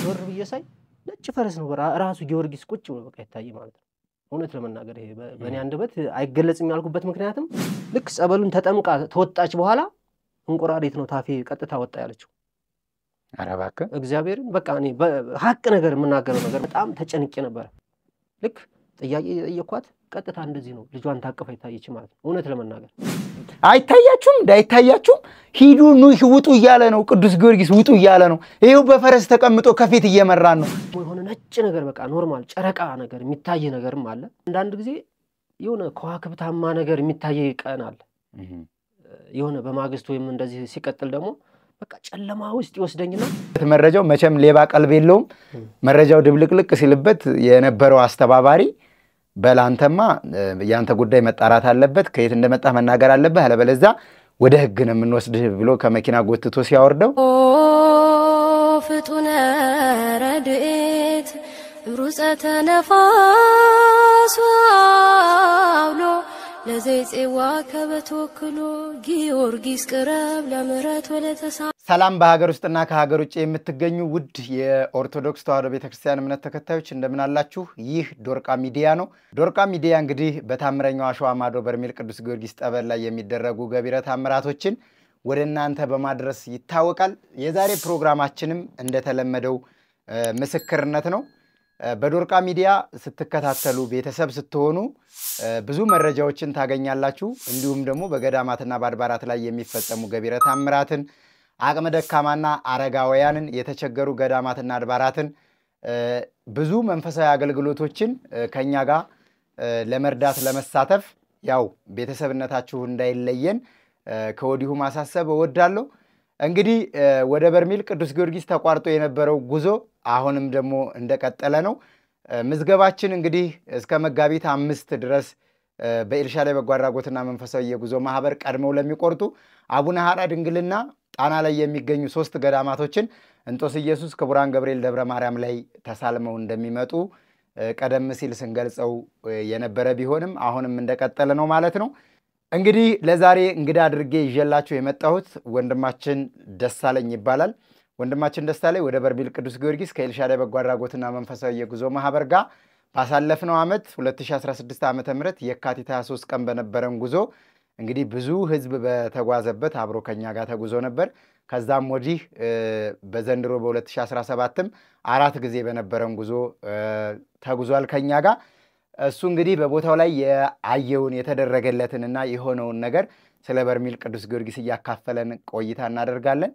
ዞር ብዬ ሳይ ነጭ ፈረስ ነው ራሱ ጊዮርጊስ ቁጭ ብሎ በቃ ይታይ ማለት ነው እውነት ለመናገር ይሄ በእኔ አንደበት አይገለጽም ያልኩበት ምክንያቱም ልክ ጸበሉን ተጠምቃ ተወጣች በኋላ እንቁራሪት ነው ታፌ ቀጥታ ወጣ ያለችው አረባከ እግዚአብሔርን በቃ እኔ ሀቅ ነገር የምናገረው ነገር በጣም ተጨንቄ ነበር ልክ ጥያቄ የጠየኳት ቀጥታ እንደዚህ ነው ልጇን ታቀፈ ይታየች ማለት ነው እውነት ለመናገር አይታያችሁም እንዳይታያችሁም ሂዱ ውጡ ይያለ ነው ቅዱስ ጊዮርጊስ ውጡ ይያለ ነው ይሄው በፈረስ ተቀምጦ ከፊት እየመራን ነው የሆነ ነጭ ነገር በቃ ኖርማል ጨረቃ ነገር የሚታይ ነገርም አለ አንዳንድ ጊዜ የሆነ ከዋክብታማ ነገር የሚታይ ቀን አለ የሆነ በማግስት ወይም እንደዚህ ሲቀጥል ደግሞ በቃ ጨለማ ውስጥ ይወስደኝና መረጃው መቼም ሌባ ቀልብ የለውም መረጃው ድብልቅልቅ ሲልበት የነበረው አስተባባሪ በላንተማ ያንተ ጉዳይ መጣራት አለበት ከየት እንደመጣ መናገር አለበት አለበለዛ ወደ ህግ ነው የምንወስድህ ብሎ ከመኪና ጎትቶ ሲያወርደው ፍጡነ ረድኤት ሩፀተ ነፋስ አውሎ ለዘይጼዋ ከበተወክሎ ጊዮርጊስ ቅረብ ለምሕረት ወለተሳ ሰላም በሀገር ውስጥና ከሀገር ውጭ የምትገኙ ውድ የኦርቶዶክስ ተዋሕዶ ቤተክርስቲያን እምነት ተከታዮች እንደምን አላችሁ ይህ ዶርቃ ሚዲያ ነው ዶርቃ ሚዲያ እንግዲህ በታምረኛው አሸዋ ማዶ በርሜል ቅዱስ ጊዮርጊስ ጠበል ላይ የሚደረጉ ገቢረ ተአምራቶችን ወደ እናንተ በማድረስ ይታወቃል የዛሬ ፕሮግራማችንም እንደተለመደው ምስክርነት ነው በዶርቃ ሚዲያ ስትከታተሉ ቤተሰብ ስትሆኑ ብዙ መረጃዎችን ታገኛላችሁ እንዲሁም ደግሞ በገዳማትና በአድባራት ላይ የሚፈጸሙ ገቢረ ተአምራትን አቅመ ደካማና አረጋውያንን የተቸገሩ ገዳማትና አድባራትን ብዙ መንፈሳዊ አገልግሎቶችን ከኛ ጋር ለመርዳት ለመሳተፍ ያው ቤተሰብነታችሁ እንዳይለየን ከወዲሁ ማሳሰብ እወዳለሁ እንግዲህ ወደ በርሜል ቅዱስ ጊዮርጊስ ተቋርጦ የነበረው ጉዞ አሁንም ደግሞ እንደቀጠለ ነው ምዝገባችን እንግዲህ እስከ መጋቢት 5 ድረስ በኤልሻዳይ በጎ አድራጎትና መንፈሳዊ የጉዞ ማህበር ቀድመው ለሚቆርጡ አቡነ ሐራ ድንግልና ጣና ላይ የሚገኙ 3 ገዳማቶችን እንጦስ ኢየሱስ ክቡራን ገብርኤል ደብረ ማርያም ላይ ተሳልመው እንደሚመጡ ቀደም ሲል ስንገልጸው የነበረ ቢሆንም አሁንም እንደቀጠለ ነው ማለት ነው እንግዲህ ለዛሬ እንግዳ አድርጌ ይዤላችሁ የመጣሁት ወንድማችን ደሳለኝ ይባላል ወንድማችን ደሳለኝ ወደ በርሜል ቅዱስ ጊዮርጊስ ከኤልሻዳይ በጎ አድራጎትና መንፈሳዊ የጉዞ ማህበር ጋር ባሳለፍነው ዓመት 2016 ዓመተ ምህረት የካቲት 23 ቀን በነበረን ጉዞ እንግዲህ ብዙ ህዝብ በተጓዘበት አብሮ ከኛ ጋር ተጉዞ ነበር ከዛም ወዲህ በዘንድሮ በ2017ም 4 ጊዜ በነበረን ጉዞ ተጉዟል ከኛ ጋር እሱ እንግዲህ በቦታው ላይ ያየውን የተደረገለትንና የሆነውን ነገር ስለ በርሜል ቅዱስ ጊዮርጊስ ያካፈለን ቆይታ እናደርጋለን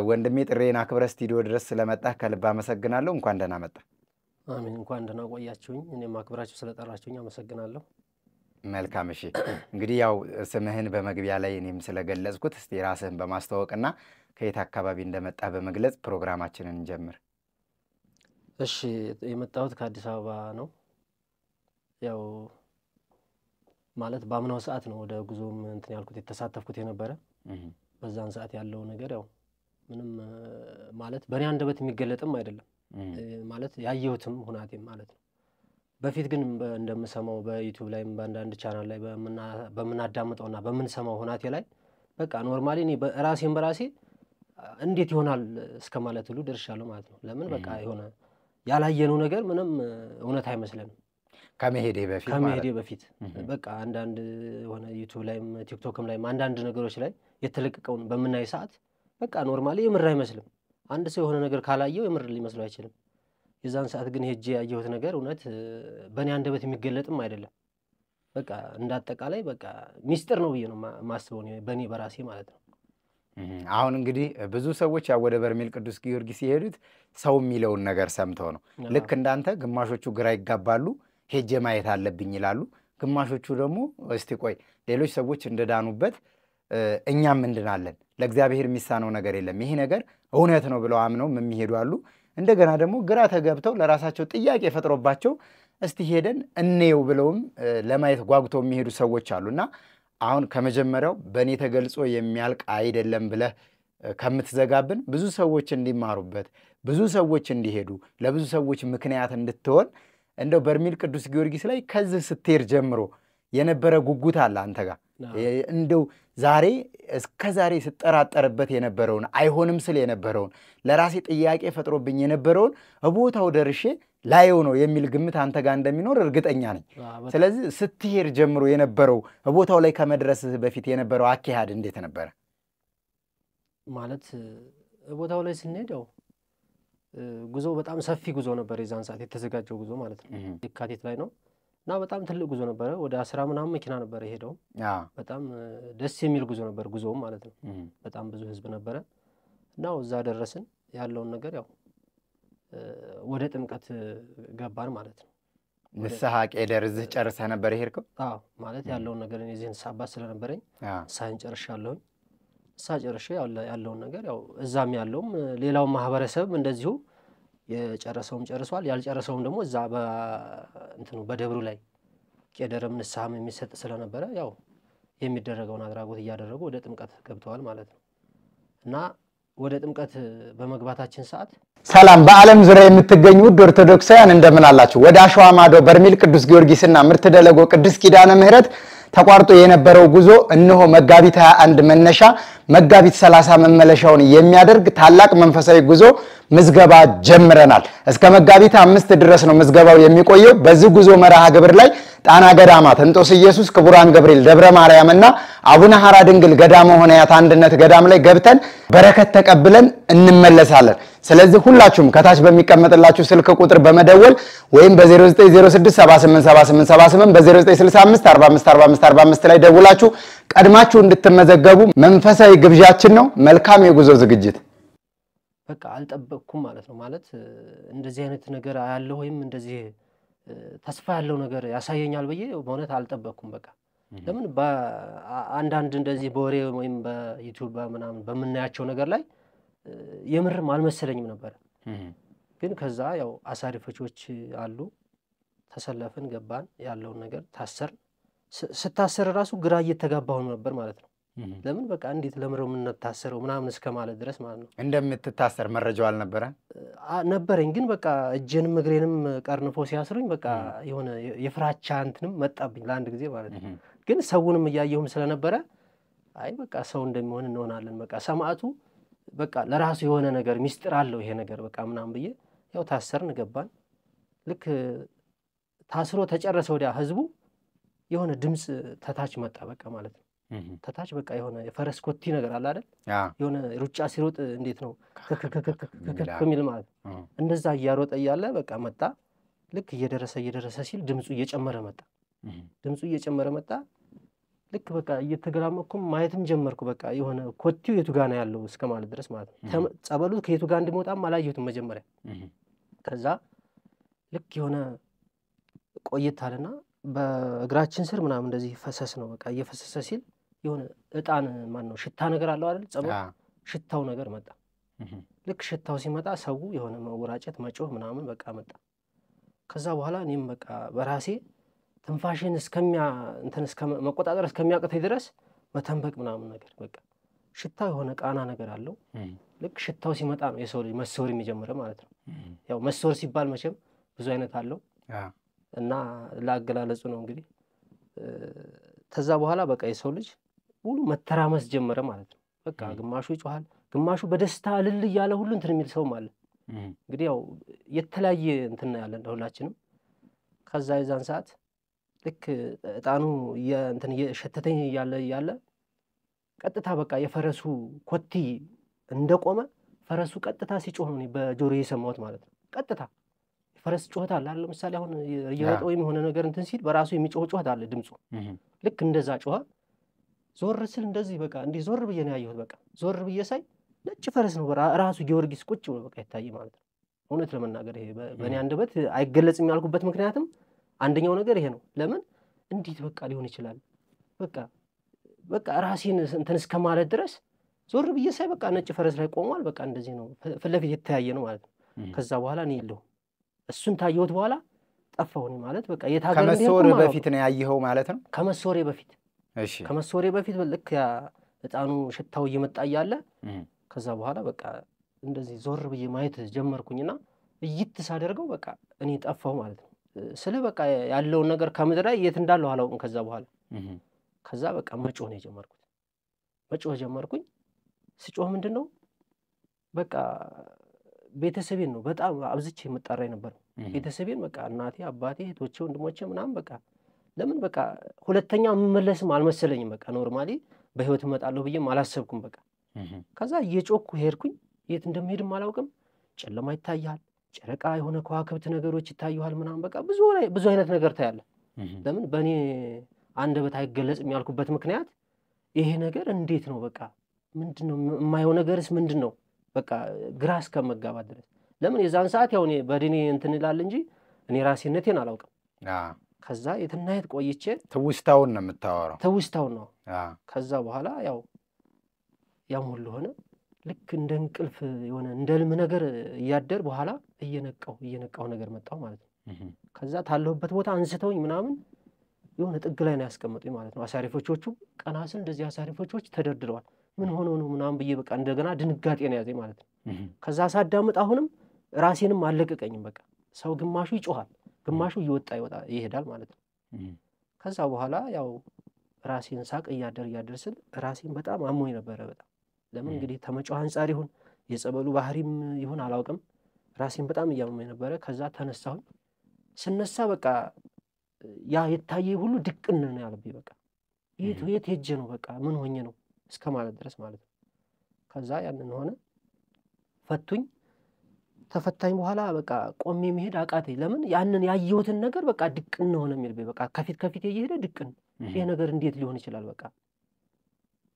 ወንድሜ ጥሬና ክብረ ስቱዲዮ ድረስ ስለመጣ ከልብ አመሰግናለሁ እንኳን ደህና መጣ አሜን እንኳን ደህና ቆያችሁኝ እኔም አክብራችሁ ስለጠራችሁኝ አመሰግናለሁ መልካም እሺ እንግዲህ ያው ስምህን በመግቢያ ላይ እኔም ስለገለጽኩት እስቲ ራስህን በማስተዋወቅና ከየት አካባቢ እንደመጣ በመግለጽ ፕሮግራማችንን እንጀምር እሺ የመጣሁት ከአዲስ አበባ ነው ያው ማለት ባምናው ሰዓት ነው ወደ ጉዞም እንትን ያልኩት የተሳተፍኩት የነበረ በዛን ሰዓት ያለው ነገር ያው ምንም ማለት በእኔ አንደበት የሚገለጥም አይደለም ማለት ያየሁትም ሁናቴም ማለት ነው በፊት ግን እንደምሰማው በዩቲዩብ ላይ በአንዳንድ ቻናል ላይ በመናዳምጠውና በመንሰማው ሁናቴ ላይ በቃ ኖርማሊ እኔ በራሴን በራሴ እንዴት ይሆናል እስከማለት ሁሉ ደርሻለሁ ማለት ነው ለምን በቃ የሆነ ያላየነው ነገር ምንም እውነት አይመስልም ከመሄዴ በፊት በቃ አንዳንድ ሆነ ዩቲዩብ ላይም ቲክቶክም ላይም አንዳንድ ነገሮች ላይ የተለቀቀውን በመናይ ሰዓት በቃ ኖርማሊ የምር አይመስልም አንድ ሰው የሆነ ነገር ካላየው የምር ሊመስለው አይችልም የዛን ሰዓት ግን ሄጄ ያየሁት ነገር እውነት በእኔ አንደበት የሚገለጥም አይደለም በቃ እንዳጠቃላይ በቃ ሚስጥር ነው ብዬ ነው ማስበው በእኔ በራሴ ማለት ነው አሁን እንግዲህ ብዙ ሰዎች ያው ወደ በርሜል ቅዱስ ጊዮርጊስ የሄዱት ሰው የሚለውን ነገር ሰምተው ነው ልክ እንዳንተ ግማሾቹ ግራ ይጋባሉ ሄጄ ማየት አለብኝ ይላሉ ግማሾቹ ደግሞ እስቲ ቆይ ሌሎች ሰዎች እንደዳኑበት እኛም እንድናለን ለእግዚአብሔር የሚሳነው ነገር የለም ይሄ ነገር እውነት ነው ብለው አምነው የሚሄዱ አሉ እንደገና ደግሞ ግራ ተገብተው ለራሳቸው ጥያቄ ፈጥሮባቸው እስቲ ሄደን እንየው ብለውም ለማየት ጓጉተው የሚሄዱ ሰዎች አሉና አሁን ከመጀመሪያው በእኔ ተገልጾ የሚያልቅ አይደለም ብለህ ከምትዘጋብን ብዙ ሰዎች እንዲማሩበት ብዙ ሰዎች እንዲሄዱ ለብዙ ሰዎች ምክንያት እንድትሆን እንደው በርሜል ቅዱስ ጊዮርጊስ ላይ ከዚህ ስትሄድ ጀምሮ የነበረ ጉጉት አለ አንተ ጋር እንደው ዛሬ እስከ ዛሬ ስጠራጠርበት የነበረውን አይሆንም ስል የነበረውን ለራሴ ጥያቄ ፈጥሮብኝ የነበረውን ቦታው ደርሼ ላየው ነው የሚል ግምት አንተ ጋር እንደሚኖር እርግጠኛ ነኝ። ስለዚህ ስትሄድ ጀምሮ የነበረው ቦታው ላይ ከመድረስህ በፊት የነበረው አካሄድ እንዴት ነበር? ማለት ቦታው ላይ ስንሄደው ጉዞ በጣም ሰፊ ጉዞ ነበር። የዛን ሰዓት የተዘጋጀው ጉዞ ማለት ነው። የካቲት ላይ ነው እና በጣም ትልቅ ጉዞ ነበረ። ወደ 10 ምናምን መኪና ነበር የሄደው። በጣም ደስ የሚል ጉዞ ነበር ጉዞውም ማለት ነው። በጣም ብዙ ህዝብ ነበረ እና እዛ ደረስን። ያለውን ነገር ያው ወደ ጥምቀት ገባን ማለት ነው። ንስሐ ቄደር እዚህ ጨርሰህ ነበር የሄድከው? አዎ ማለት ያለውን ነገር እኔ እዚህ ንስሐ ስለነበረኝ ንስሐን ጨርሻለሁኝ። ንስሐ ጨርሼ ያለውን ነገር ያው እዛም ያለውም ሌላው ማህበረሰብ እንደዚሁ የጨረሰውም ጨርሷል። ያልጨረሰውም ደግሞ እዛ በእንትኑ በደብሩ ላይ ቄደርም ንስሐም የሚሰጥ ስለነበረ ያው የሚደረገውን አድራጎት እያደረጉ ወደ ጥምቀት ገብተዋል ማለት ነው። እና ወደ ጥምቀት በመግባታችን ሰዓት ሰላም በዓለም ዙሪያ የምትገኙ ውድ ኦርቶዶክሳውያን እንደምን አላችሁ? ወደ አሸዋ ማዶ በርሜል ቅዱስ ጊዮርጊስና ምርት ደለጎ ቅዱስ ኪዳነ ምህረት ተቋርጦ የነበረው ጉዞ እነሆ መጋቢት 21 መነሻ መጋቢት 30 መመለሻውን የሚያደርግ ታላቅ መንፈሳዊ ጉዞ ምዝገባ ጀምረናል። እስከ መጋቢት 5 ድረስ ነው ምዝገባው የሚቆየው። በዚህ ጉዞ መርሃ ግብር ላይ ጣና ገዳማት እንጦስ ኢየሱስ፣ ክቡራን ገብርኤል፣ ደብረ ማርያምና አቡነ ሐራ ድንግል ገዳመ ሆነያት አንድነት ገዳም ላይ ገብተን በረከት ተቀብለን እንመለሳለን። ስለዚህ ሁላችሁም ከታች በሚቀመጥላችሁ ስልክ ቁጥር በመደወል ወይም በ0906787878 በ0965454545 ላይ ደውላችሁ ቀድማችሁ እንድትመዘገቡ መንፈሳዊ ግብዣችን ነው። መልካም የጉዞ ዝግጅት። በቃ አልጠበቅኩም ማለት ነው። ማለት እንደዚህ አይነት ነገር ያለው ወይም እንደዚህ ተስፋ ያለው ነገር ያሳየኛል ብዬ በእውነት አልጠበቅኩም። በቃ ለምን በአንዳንድ እንደዚህ በወሬ ወይም በዩቲዩብ ምናምን በመናያቸው ነገር ላይ የምርም አልመሰለኝም ነበር። ግን ከዛ ያው አሳሪ ፈቾች አሉ ተሰለፍን ገባን። ያለውን ነገር ታሰርን። ስታሰር ራሱ ግራ እየተጋባሁ ነበር ማለት ነው። ለምን በቃ እንዴት ለምረው ምን ተታሰረው ምናምን እስከማለት ድረስ ማለት ነው። እንደምትታሰር መረጃው አልነበረ ነበረኝ። ግን በቃ እጄንም እግሬንም ቀርንፎ ሲያስሩኝ በቃ የሆነ የፍራቻ እንትንም መጣብኝ ለአንድ ጊዜ ማለት ነው። ግን ሰውንም እያየሁም ስለነበረ አይ በቃ ሰው እንደሚሆን እንሆናለን በቃ ሰማዕቱ በቃ ለራሱ የሆነ ነገር ሚስጥር አለው ይሄ ነገር በቃ ምናምን ብዬ ያው ታሰርን ገባን። ልክ ታስሮ ተጨረሰ ወዲያ ህዝቡ የሆነ ድምጽ ተታች መጣ በቃ ማለት ነው። ተታች በቃ የሆነ የፈረስ ኮቲ ነገር አለ አይደል? የሆነ ሩጫ ሲሮጥ እንዴት ነው ከሚል ማለት እንደዛ እያሮጠ እያለ በቃ መጣ። ልክ እየደረሰ ሲል ድምጹ እየጨመረ መጣ። ልክ በቃ እየተገላመኩም ማየትም ጀመርኩ። በቃ የሆነ ኮቲው የቱ ጋር ነው ያለው እስከማለት ድረስ ማለት ነው። ጸበሉ ከየቱ ጋር እንደሚወጣም አላየሁትም መጀመሪያ። ከዛ ልክ የሆነ ቆየት አለና በእግራችን ስር ምናምን እንደዚህ ፈሰስ ነው በቃ እየፈሰሰ ሲል የሆነ እጣን ማን ነው ሽታ ነገር አለው አይደል? ጸበሉ ሽታው ነገር መጣ። ልክ ሽታው ሲመጣ ሰው የሆነ መወራጨት መጮህ ምናምን በቃ መጣ። ከዛ በኋላ እኔም በቃ በራሴ ትንፋሽን መቆጣጠር እስከሚያቅተኝ ድረስ መተንበቅ ምናምን ነገር በቃ ሽታው የሆነ ቃና ነገር አለው። ልክ ሽታው ሲመጣ ነው የሰው ልጅ መሰወር የሚጀምረው ማለት ነው። ያው መሰወር ሲባል መቼም ብዙ አይነት አለው እና ላገላለጹ ነው እንግዲህ። ከዛ በኋላ በቃ የሰው ልጅ ሁሉ መተራመስ ጀመረ ማለት ነው። በቃ ግማሹ ይጮሃል፣ ግማሹ በደስታ እልል እያለ ሁሉ እንትን የሚል ሰውም አለ። እንግዲህ ያው የተለያየ እንትን ያለን ሁላችንም። ከዛ የዛን ሰዓት ልክ እጣኑ እንትን እየሸተተኝ እያለ ቀጥታ በቃ የፈረሱ ኮቲ እንደቆመ ፈረሱ ቀጥታ ሲጮህ ነው በጆሮዬ የሰማሁት ማለት ነው። ቀጥታ ፈረስ ጮህት አለ አይደል? ለምሳሌ አሁን እየሮጠ ወይም የሆነ ነገር እንትን ሲል በራሱ የሚጮህ ጮህት አለ ድምጹ። ልክ እንደዛ ጮኸ። ዞር ስል እንደዚህ በቃ እንዲህ ዞር ብዬ ነው ያየሁት። በቃ ዞር ብዬ ሳይ ነጭ ፈረስ ነው ራሱ ጊዮርጊስ ቁጭ ብሎ በቃ ይታይ ማለት ነው። እውነት ለመናገር ይሄ በእኔ አንደበት አይገለጽም ያልኩበት ምክንያትም አንደኛው ነገር ይሄ ነው። ለምን እንዴት በቃ ሊሆን ይችላል? በቃ ራሴን እንትን እስከማለት ድረስ ዞር ብዬ ሳይ በቃ ነጭ ፈረስ ላይ ቆሟል። በቃ እንደዚህ ነው ፊት ለፊት የተያየ ነው ማለት ነው። ከዛ በኋላ እኔ የለሁም እሱን ታየሁት በኋላ ጠፋሁኝ ማለት በቃ የታገለ ከመሰወሬ በፊት ነው ያየኸው ማለት ነው? ከመሰወሬ በፊት እሺ፣ ከመሰወሬ በፊት ልክ ያ እጣኑ ሽታው እየመጣ እያለ ከዛ በኋላ በቃ እንደዚህ ዞር ብዬ ማየት ጀመርኩኝና እይት ሳደርገው በቃ እኔ ጠፋሁ ማለት ነው። ስለ በቃ ያለውን ነገር ከምድር ላይ የት እንዳለው አላውቅም። ከዛ በኋላ ከዛ በቃ መጮህ ነው የጀመርኩት። መጮህ ጀመርኩኝ። ስጮህ ምንድነው በቃ ቤተሰቤን ነው በጣም አብዝቼ የምጣራኝ ነበር። ቤተሰቤን በቃ እናቴ፣ አባቴ፣ እህቶቼ፣ ወንድሞቼ ምናምን በቃ ለምን በቃ ሁለተኛ የምመለስም አልመሰለኝም። በቃ ኖርማሊ በህይወት እመጣለሁ ብዬም አላሰብኩም። በቃ ከዛ እየጮኩ ሄድኩኝ። የት እንደምሄድም አላውቅም። ጨለማ ይታያል፣ ጨረቃ የሆነ ከዋክብት ነገሮች ይታዩሃል ምናምን በቃ ብዙ አይነት ነገር ታያለ። ለምን በእኔ አንደበት አይገለጽም ያልኩበት ምክንያት ይሄ ነገር እንዴት ነው በቃ ምንድነው የማየው ነገርስ ምንድነው በቃ ግራ እስከመጋባት ድረስ። ለምን የዛን ሰዓት ያው እኔ በድኔ እንትን ይላል እንጂ እኔ ራሴነቴን አላውቅም። ከዛ የትናየት ቆይቼ ትውስታውን ነው የምታወራው? ትውስታውን ነው። ከዛ በኋላ ያም ሁሉ ሆነ። ልክ እንደ እንቅልፍ የሆነ እንደ ህልም ነገር እያደር በኋላ እየነቃው ነገር መጣው ማለት ነው። ከዛ ታለሁበት ቦታ አንስተውኝ ምናምን የሆነ ጥግ ላይ ነው ያስቀመጡኝ ማለት ነው። አሳሪፎቹ ቀናስን እንደዚህ አሳሪፎቹ ተደርድረዋል። ምን ሆኖ ነው ምናምን ብዬ በቃ እንደገና ድንጋጤ ነው ያዘኝ ማለት ነው። ከዛ ሳዳምጥ አሁንም ራሴንም አለቀቀኝም። በቃ ሰው ግማሹ ይጮሃል፣ ግማሹ ይሄዳል ማለት ነው። ከዛ በኋላ ያው ራሴን ሳቅ እያደር ስል ራሴን በጣም አሞኝ ነበረ በጣም። ለምን እንግዲህ ተመጫው አንፃር ይሁን የጸበሉ ባህሪም ይሁን አላውቅም፣ ራሴን በጣም እያመመኝ ነበረ። ከዛ ተነሳሁኝ። ስነሳ በቃ ያ የታየ ሁሉ ድቅን ነው ያለብኝ። በቃ የት ሄጄ ነው በቃ ምን ሆኜ ነው እስከማለት ድረስ ማለት ነው። ከዛ ያንን ሆነ ፈቱኝ። ተፈታኝ በኋላ በቃ ቆሜ መሄድ አቃተኝ። ለምን ያንን ያየሁትን ነገር በቃ ድቅን ነው የሚልብኝ። በቃ ከፊት እየሄደ ድቅን፣ ይሄ ነገር እንዴት ሊሆን ይችላል? በቃ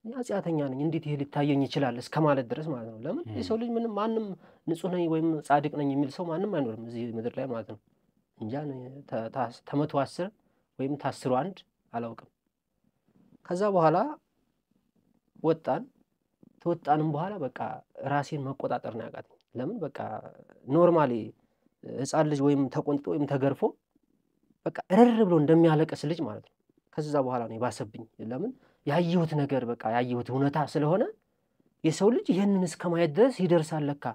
ኃጢአተኛ ነኝ እንዴት ይሄ ሊታየኝ ይችላል እስከማለት ድረስ ማለት ነው። ለምን የሰው ልጅ ምንም ማንም ንጹህ ነኝ ወይም ጻድቅ ነኝ የሚል ሰው ማንም አይኖርም እዚህ ምድር ላይ ማለት ነው። እንጃ ተመቶ 10 ወይም ታስሮ 1 አላውቅም። ከዛ በኋላ ተወጣንም በኋላ በቃ ራሴን መቆጣጠር ነው ያቃተኝ። ለምን በቃ ኖርማሊ ህፃን ልጅ ወይም ተቆንጥጦ ወይም ተገርፎ በቃ እረር ብሎ እንደሚያለቅስ ልጅ ማለት ነው። ከዛ በኋላ ነው ባሰብኝ። ለምን ያየሁት ነገር በቃ ያየሁት እውነታ ስለሆነ የሰው ልጅ ይሄንን እስከማየት ድረስ ይደርሳል ለካ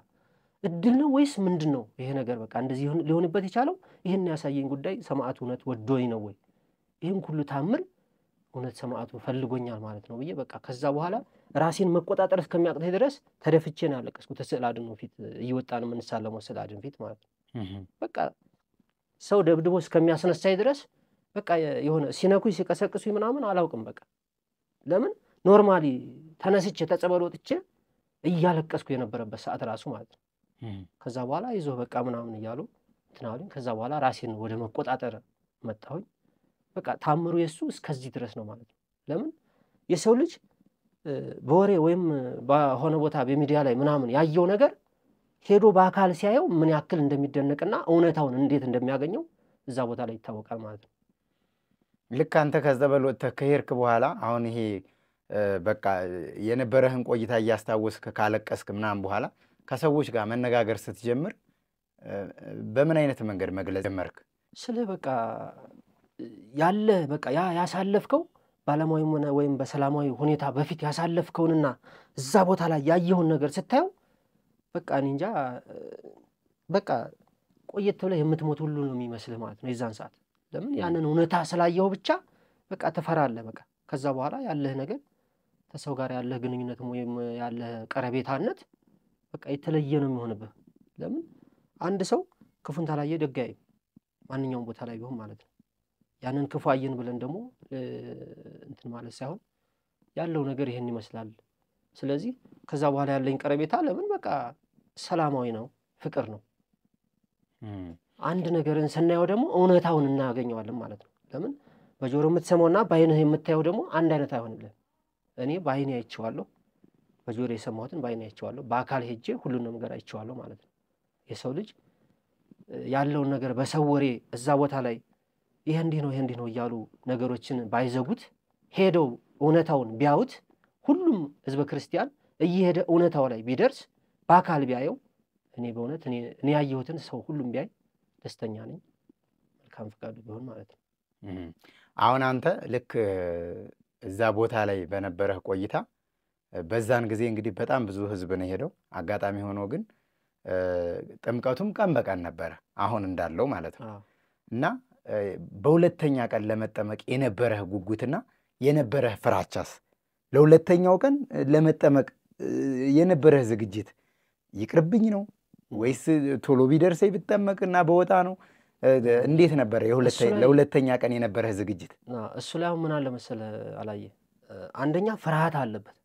እድል ነው ወይስ ምንድነው ይሄ ነገር በቃ እንደዚህ ሊሆንበት የቻለው? ይሄን ያሳየኝ ጉዳይ ሰማዕቱ እውነት ወዶኝ ነው ወይ? ይሄን ሁሉ ታምር እውነት ሰማዕቱ ፈልጎኛል ማለት ነው ብዬ በቃ ከዛ በኋላ ራሴን መቆጣጠር እስከሚያቅተኝ ድረስ ተደፍቼ ነው ያለቀስኩት። ስዕል አድኖ ፊት እየወጣን የምንሳለመው ስዕል አድኖ ፊት ማለት ነው። በቃ ሰው ደብድቦ እስከሚያስነሳኝ ድረስ በቃ የሆነ ሲነኩኝ ሲቀሰቅሱኝ ምናምን አላውቅም። በቃ ለምን ኖርማሊ ተነስቼ ተጸበል ወጥቼ እያለቀስኩ የነበረበት ሰዓት ራሱ ማለት ነው። ከዛ በኋላ ይዞ በቃ ምናምን እያሉ እንትናሉኝ። ከዛ በኋላ ራሴን ወደ መቆጣጠር መጣሁኝ። በቃ ታምሩ የሱ እስከዚህ ድረስ ነው ማለት ነው። ለምን የሰው ልጅ በወሬ ወይም በሆነ ቦታ በሚዲያ ላይ ምናምን ያየው ነገር ሄዶ በአካል ሲያየው ምን ያክል እንደሚደነቅና እውነታውን እንዴት እንደሚያገኘው እዛ ቦታ ላይ ይታወቃል ማለት ነው። ልክ አንተ ከጸበል ወጥተህ ከሄድክ በኋላ አሁን ይሄ በቃ የነበረህን ቆይታ እያስታወስክ ካለቀስክ ምናምን በኋላ ከሰዎች ጋር መነጋገር ስትጀምር በምን አይነት መንገድ መግለጽ ጀመርክ? ስለ በቃ ያለ በቃ ያሳለፍከው ባለማዊ ወይም በሰላማዊ ሁኔታ በፊት ያሳለፍከውንና እዛ ቦታ ላይ ያየውን ነገር ስታየው በቃ እንጃ በቃ ቆየት ብለህ የምትሞት ሁሉ ነው የሚመስልህ ማለት ነው የዛን ሰዓት። ለምን ያንን እውነታ ስላየው ብቻ በቃ ተፈራለህ። በቃ ከዛ በኋላ ያለህ ነገር ከሰው ጋር ያለህ ግንኙነት ወይም ያለህ ቀረቤታነት በቃ የተለየ ነው የሚሆንብህ። ለምን አንድ ሰው ክፉን ታላየ ደግ አይልም ማንኛውም ቦታ ላይ ቢሆን ማለት ነው። ያንን ክፉ አየን ብለን ደግሞ እንትን ማለት ሳይሆን ያለው ነገር ይሄን ይመስላል። ስለዚህ ከዛ በኋላ ያለኝ ቀረቤታ ለምን በቃ ሰላማዊ ነው፣ ፍቅር ነው። አንድ ነገርን ስናየው ደግሞ እውነታውን እናገኘዋለን ማለት ነው። ለምን በጆሮ የምትሰማውና በአይንህ የምታየው ደግሞ አንድ አይነት አይሆንልህም። እኔ በአይኔ አይቼዋለሁ፣ በጆሮ የሰማሁትን በአይኔ አይቼዋለሁ፣ በአካል ሄጄ ሁሉንም ነገር አይቼዋለሁ ማለት ነው። የሰው ልጅ ያለውን ነገር በሰው ወሬ እዛ ቦታ ላይ ይሄ እንዲህ ነው እያሉ ነገሮችን ባይዘጉት ሄደው እውነታውን ቢያዩት ሁሉም ህዝበ ክርስቲያን እየሄደ እውነታው ላይ ቢደርስ በአካል ቢያየው እኔ በእውነት እኔ ያየሁትን ሰው ሁሉም ቢያይ ደስተኛ ነኝ። መልካም ፈቃዱ ቢሆን ማለት ነው። አሁን አንተ ልክ እዛ ቦታ ላይ በነበረህ ቆይታ በዛን ጊዜ እንግዲህ በጣም ብዙ ህዝብ ነው ሄደው። አጋጣሚ ሆኖ ግን ጥምቀቱም ቀን በቀን ነበረ አሁን እንዳለው ማለት ነው። እና በሁለተኛ ቀን ለመጠመቅ የነበረህ ጉጉትና የነበረህ ፍራቻስ ለሁለተኛው ቀን ለመጠመቅ የነበረህ ዝግጅት ይቅርብኝ ነው ወይስ ቶሎ ቢደርሰኝ ብጠመቅና በወጣ ነው? እንዴት ነበር ለሁለተኛ ቀን የነበረህ ዝግጅት? እሱ ላይ ምን አለ መሰለህ አላየ፣ አንደኛ ፍርሃት አለበት፣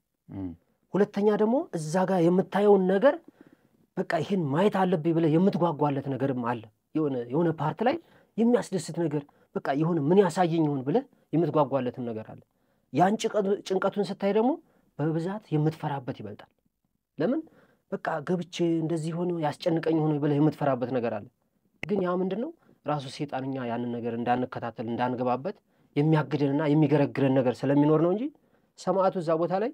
ሁለተኛ ደግሞ እዛ ጋር የምታየውን ነገር በቃ ይሄን ማየት አለብኝ ብለህ የምትጓጓለት ነገርም አለ። የሆነ ፓርት ላይ የሚያስደስት ነገር በቃ የሆነ ምን ያሳየኝ ይሆን ብለህ የምትጓጓለትም ነገር አለ። ያን ጭንቀቱን ስታይ ደግሞ በብዛት የምትፈራበት ይበልጣል። ለምን በቃ ገብቼ እንደዚህ ሆኖ ያስጨንቀኝ ሆኖ ብለህ የምትፈራበት ነገር አለ። ግን ያ ምንድነው ራሱ ሰይጣንኛ ያንን ነገር እንዳንከታተል እንዳንገባበት የሚያግደንና የሚገረግረን ነገር ስለሚኖር ነው እንጂ ሰማዕቱ እዛ ቦታ ላይ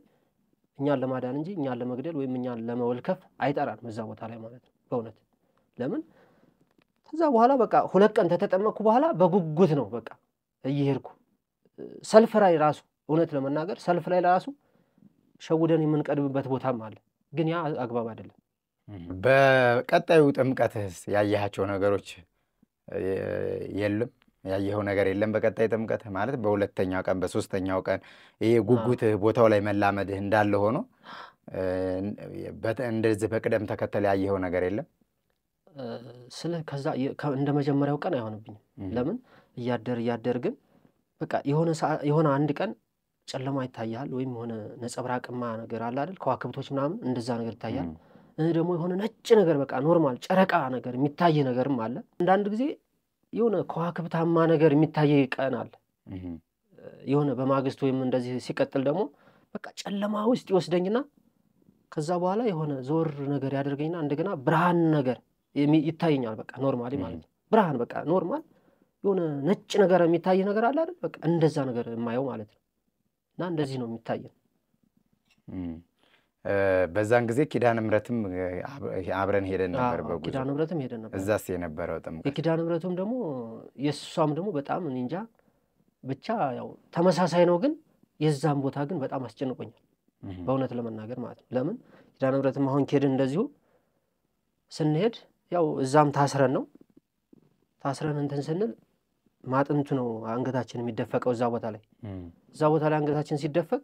እኛን ለማዳን እንጂ እኛን ለመግደል ወይም እኛን ለመወልከፍ አይጠራንም እዛ ቦታ ላይ ማለት ነው በእውነት። ለምን ከዛ በኋላ በቃ 2 ቀን ተተጠመቅኩ በኋላ በጉጉት ነው በቃ እየሄድኩ ሰልፍ ላይ ራሱ እውነት ለመናገር ሰልፍ ላይ ራሱ ሸውደን የምንቀድምበት ቦታም አለ። ግን ያ አግባብ አይደለም። በቀጣዩ ጥምቀትስ ያያቸው ነገሮች የለም? ያየኸው ነገር የለም? በቀጣይ ጥምቀት ማለት በሁለተኛው ቀን በሶስተኛው ቀን ይሄ ጉጉትህ ቦታው ላይ መላመድህ እንዳለ ሆኖ እንደዚህ በቅደም ተከተል ያየኸው ነገር የለም? ከዛ እንደ መጀመሪያው ቀን አይሆንብኝም። ለምን እያደር ግን በቃ የሆነ አንድ ቀን ጨለማ ይታያል ወይም የሆነ ነጸብራቅማ ነገር አለ አይደል ከዋክብቶች ምናምን እንደዛ ነገር ይታያል። ደግሞ የሆነ ነጭ ነገር በቃ ኖርማል ጨረቃ ነገር የሚታይ ነገርም አለ። አንዳንድ ጊዜ የሆነ ከዋክብታማ ነገር የሚታይ ቀን አለ። የሆነ በማግስት ወይም እንደዚህ ሲቀጥል ደግሞ በቃ ጨለማ ውስጥ ይወስደኝና ከዛ በኋላ የሆነ ዞር ነገር ያደርገኝና እንደገና ብርሃን ነገር ይታየኛል። በቃ ኖርማሊ ማለት ነው ብርሃን በቃ ኖርማል የሆነ ነጭ ነገር የሚታይ ነገር አለ አይደል በቃ እንደዛ ነገር የማየው ማለት ነው። እና እንደዚህ ነው የሚታየው። በዛን ጊዜ ኪዳነ ምሕረትም አብረን ሄደን ነበር በጉዞ። ኪዳነ ምሕረትም ሄደን ነበር። እዛስ የነበረው ጥምቀት የኪዳነ ምሕረቱም ደግሞ የእሷም ደግሞ በጣም እንጃ ብቻ ያው ተመሳሳይ ነው። ግን የዛም ቦታ ግን በጣም አስጨንቆኛል በእውነት ለመናገር ማለት ነው። ለምን ኪዳነ ምሕረትም አሁን ሄደን እንደዚሁ ስንሄድ ያው እዛም ታስረን እንትን ስንል ማጥንቱ ነው አንገታችን የሚደፈቀው እዛ ቦታ ላይ። እዛ ቦታ ላይ አንገታችን ሲደፈቅ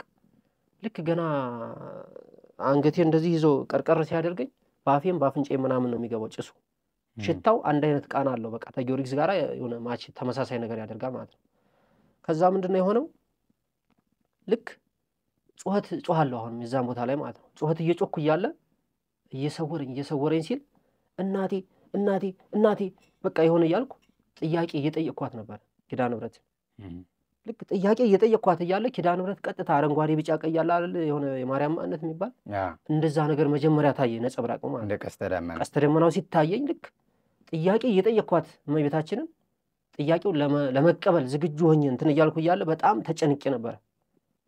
ልክ ገና አንገቴ እንደዚህ ይዞ ቀርቀር ሲያደርገኝ በአፌም በአፍንጫዬ ምናምን ነው የሚገባው ጭሱ። ሽታው አንድ አይነት ቃና አለው በቃ ከጊዮርጊስ ጋር የሆነ ማች ተመሳሳይ ነገር ያደርጋል ማለት ነው። ከዛ ምንድነው የሆነው ልክ ጮሃለሁ አሁን የዛን ቦታ ላይ ማለት ነው። ጮኸት እየጮኩ እያለ እየሰወረኝ ሲል እናቴ በቃ የሆነ እያልኩ ጥያቄ እየጠየቅኳት ነበር ኪዳነ ምሕረት። ልክ ጥያቄ እየጠየቅኳት እያለ ኪዳነ ምሕረት ቀጥታ አረንጓዴ ቢጫ ቀይ ያለ አይደል የሆነ የማርያም ማንነት የሚባል እንደዛ ነገር መጀመሪያ ታየ ነጸብራቅ ማለት እንደ ቀስተ ደመናው ሲታየኝ ልክ ጥያቄ እየጠየቅኳት እመቤታችንን ጥያቄው ለመቀበል ዝግጁ ሆኜ እንትን እያልኩ እያለ በጣም ተጨንቄ ነበር።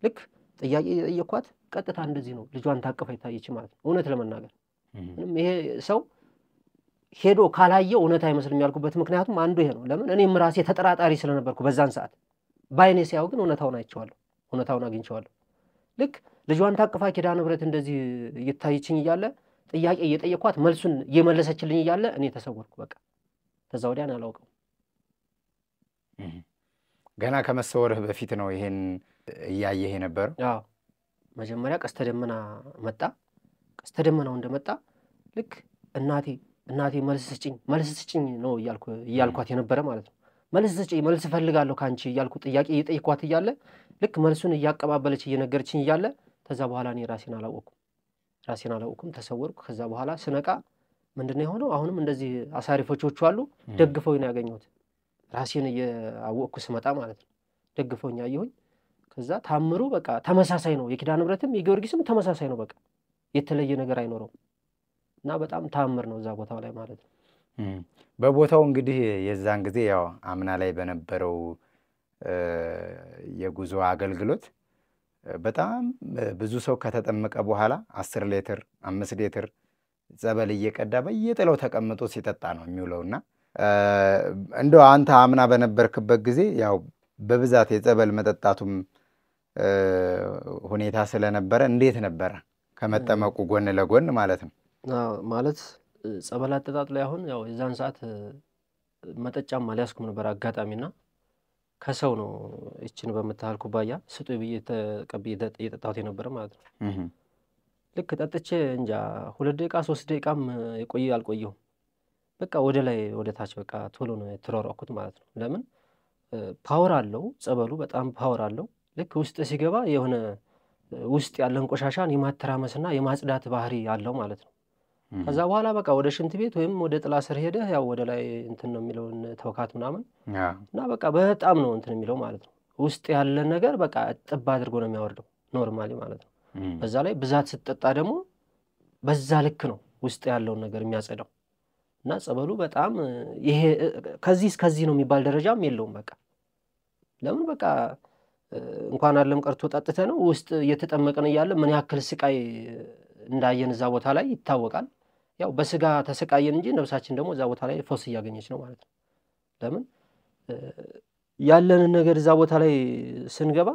ልክ ጥያቄ እየጠየቅኳት ቀጥታ እንደዚህ ነው ልጇን ታቀፈ ይታየች ማለት ነው። እውነት ለመናገር ምንም ይሄ ሰው ሄዶ ካላየው እውነት አይመስልም ያልኩበት ምክንያቱም አንዱ ይሄ ነው። ለምን እኔም ራሴ ተጠራጣሪ ስለነበርኩ በዛን ሰዓት ባይኔ ሲያው ግን እውነታውን አይቼዋለሁ፣ እውነታውን አግኝቼዋለሁ። ልክ ልጇን ታቅፋ ኪዳነ ምሕረት እንደዚህ እየታየችኝ እያለ ጥያቄ እየጠየቅኳት መልሱን እየመለሰችልኝ እያለ እኔ ተሰወርኩ። በቃ ከዛ ወዲያ ነው አላውቀው። ገና ከመሰወርህ በፊት ነው ይሄን እያየህ የነበረው? አዎ መጀመሪያ ቀስተ ደመና መጣ። ቀስተ ደመናው እንደመጣ ልክ እናቴ መልስ ስጭኝ ነው እያልኳት የነበረ ማለት ነው። መልስ ስጭኝ፣ መልስ እፈልጋለሁ ካንቺ እያልኩ ጥያቄ እየጠየቅኳት እያለ ልክ መልሱን እያቀባበለች እየነገረችኝ እያለ ከዛ በኋላ እኔ ራሴን አላወቅኩም፣ ተሰወርኩ። ከዛ በኋላ ስነቃ ምንድነው የሆነው? አሁንም እንደዚህ አሳሪፎቾቹ አሉ ደግፈውኝ ነው ያገኘሁት። ራሴን እያወቅኩ ስመጣ ማለት ነው ደግፈውኝ አየሁኝ። ከዛ ታምሩ በቃ ተመሳሳይ ነው። የኪዳነ ምሕረትም የጊዮርጊስም ተመሳሳይ ነው። በቃ የተለየ ነገር አይኖረውም። እና በጣም ታምር ነው እዛ ቦታው ላይ ማለት ነው። በቦታው እንግዲህ የዛን ጊዜ ያው አምና ላይ በነበረው የጉዞ አገልግሎት በጣም ብዙ ሰው ከተጠመቀ በኋላ 10 ሊትር 5 ሊትር ጸበል እየቀዳ በየጥለው ተቀምጦ ሲጠጣ ነው የሚውለውና እንደው አንተ አምና በነበርክበት ጊዜ ያው በብዛት የጸበል መጠጣቱም ሁኔታ ስለነበረ እንዴት ነበረ ከመጠመቁ ጎን ለጎን ማለት ነው? ማለት ጸበል አጠጣጥ ላይ አሁን ያው የዛን ሰዓት መጠጫም አልያዝኩም ነበር አጋጣሚና ከሰው ነው እችን በመታል ኩባያ ስጡ ብዬ ተቀብዬ የጠጣሁት የነበረ ማለት ነው። ልክ ጠጥቼ እንጃ 2 ደቂቃ 3 ደቂቃም የቆየ አልቆየሁም። በቃ ወደ ላይ ወደ ታች በቃ ቶሎ ነው የተሯሯኩት ማለት ነው። ለምን ፓወር አለው ጸበሉ በጣም ፓወር አለው። ልክ ውስጥ ሲገባ የሆነ ውስጥ ያለን ቆሻሻን የማተራመስና የማጽዳት ባህሪ አለው ማለት ነው። ከዛ በኋላ በቃ ወደ ሽንት ቤት ወይም ወደ ጥላ ስር ሄደህ ያው ወደ ላይ እንትን ነው የሚለውን ተወካት ምናምን እና በቃ በጣም ነው እንትን የሚለው ማለት ነው። ውስጥ ያለ ነገር በቃ ጥብ አድርጎ ነው የሚያወርደው ኖርማሊ ማለት ነው። በዛ ላይ ብዛት ስትጠጣ ደግሞ በዛ ልክ ነው ውስጥ ያለውን ነገር የሚያጸዳው እና ጸበሉ በጣም ይሄ ከዚህ እስከዚህ ነው የሚባል ደረጃም የለውም። በቃ ለምን በቃ እንኳን አለም ቀርቶ ጠጥተ ነው ውስጥ እየተጠመቀን እያለ ምን ያክል ስቃይ እንዳየን እዛ ቦታ ላይ ይታወቃል። ያው በስጋ ተሰቃየን እንጂ ነፍሳችን ደግሞ እዛ ቦታ ላይ ፈውስ እያገኘች ነው ማለት ነው። ለምን ያለንን ነገር እዛ ቦታ ላይ ስንገባ